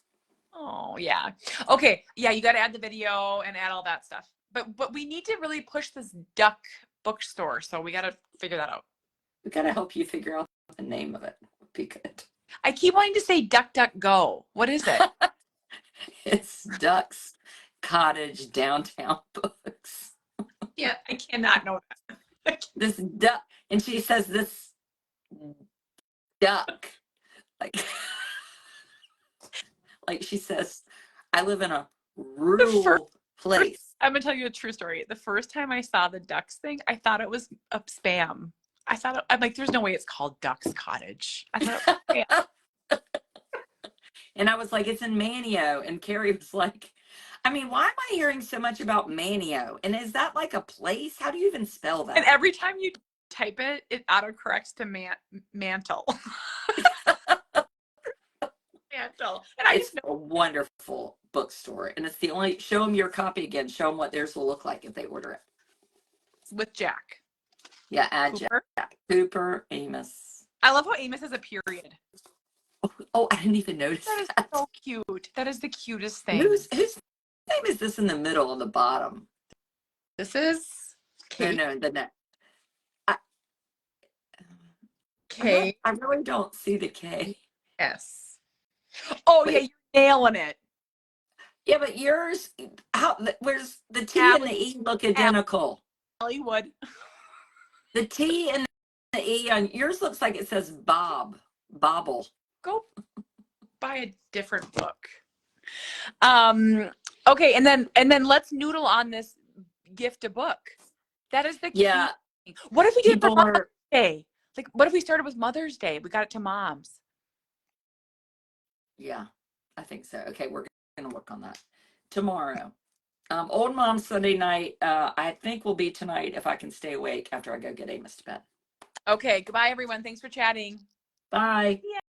[SPEAKER 3] Oh, yeah. Okay. Yeah, you got to add the video and add all that stuff. But we need to really push this duck bookstore. So we got to figure that out.
[SPEAKER 2] We got to help you figure out the name of it. Would be good.
[SPEAKER 3] I keep wanting to say Duck, Duck, Go. What is it?
[SPEAKER 2] It's Duck's Cottage Downtown Books.
[SPEAKER 3] Yeah, I cannot know that.
[SPEAKER 2] This duck, and she says this duck, like she says, I live in a rural place.
[SPEAKER 3] I'm gonna tell you a true story. The first time I saw the ducks thing, I thought it was a spam. I'm like, there's no way it's called Duck's Cottage. I thought it was spam.
[SPEAKER 2] And I was like, it's in Manio. And Carrie was like, I mean, why am I hearing so much about Manio? And is that like a place? How do you even spell that?
[SPEAKER 3] And every time you type it, it autocorrects to mantle. Mantle. And I
[SPEAKER 2] It's a wonderful bookstore. And it's the only, show them your copy again. Show them what theirs will look like if they order it.
[SPEAKER 3] with Jack.
[SPEAKER 2] Yeah, add
[SPEAKER 3] Cooper.
[SPEAKER 2] Jack. Cooper, Amos.
[SPEAKER 3] I love how Amos has a period.
[SPEAKER 2] Oh, I didn't even notice
[SPEAKER 3] That is
[SPEAKER 2] that.
[SPEAKER 3] so cute. That is the cutest thing.
[SPEAKER 2] Whose name is this in the middle on the bottom?
[SPEAKER 3] This is Kate.
[SPEAKER 2] No, the next.
[SPEAKER 3] K.
[SPEAKER 2] I really don't see the K.
[SPEAKER 3] S. Oh,
[SPEAKER 2] Wait.
[SPEAKER 3] yeah, you're nailing it.
[SPEAKER 2] Yeah, but yours, where's the T and the E look identical?
[SPEAKER 3] Hollywood.
[SPEAKER 2] The T and the E on yours looks like it says Bobble.
[SPEAKER 3] Go buy a different book. Okay, and then let's noodle on this gift a book. That is the key.
[SPEAKER 2] Yeah.
[SPEAKER 3] Thing. What if we did it for
[SPEAKER 2] People
[SPEAKER 3] Mother's
[SPEAKER 2] are,
[SPEAKER 3] Day? Like, what if we started with Mother's Day? We got it to moms.
[SPEAKER 2] yeah, I think so. Okay, we're going to work on that tomorrow. Old Mom Sunday night, I think will be tonight if I can stay awake after I go get Amos to bed.
[SPEAKER 3] Okay, goodbye, everyone. Thanks for chatting.
[SPEAKER 2] Bye.
[SPEAKER 3] Yeah.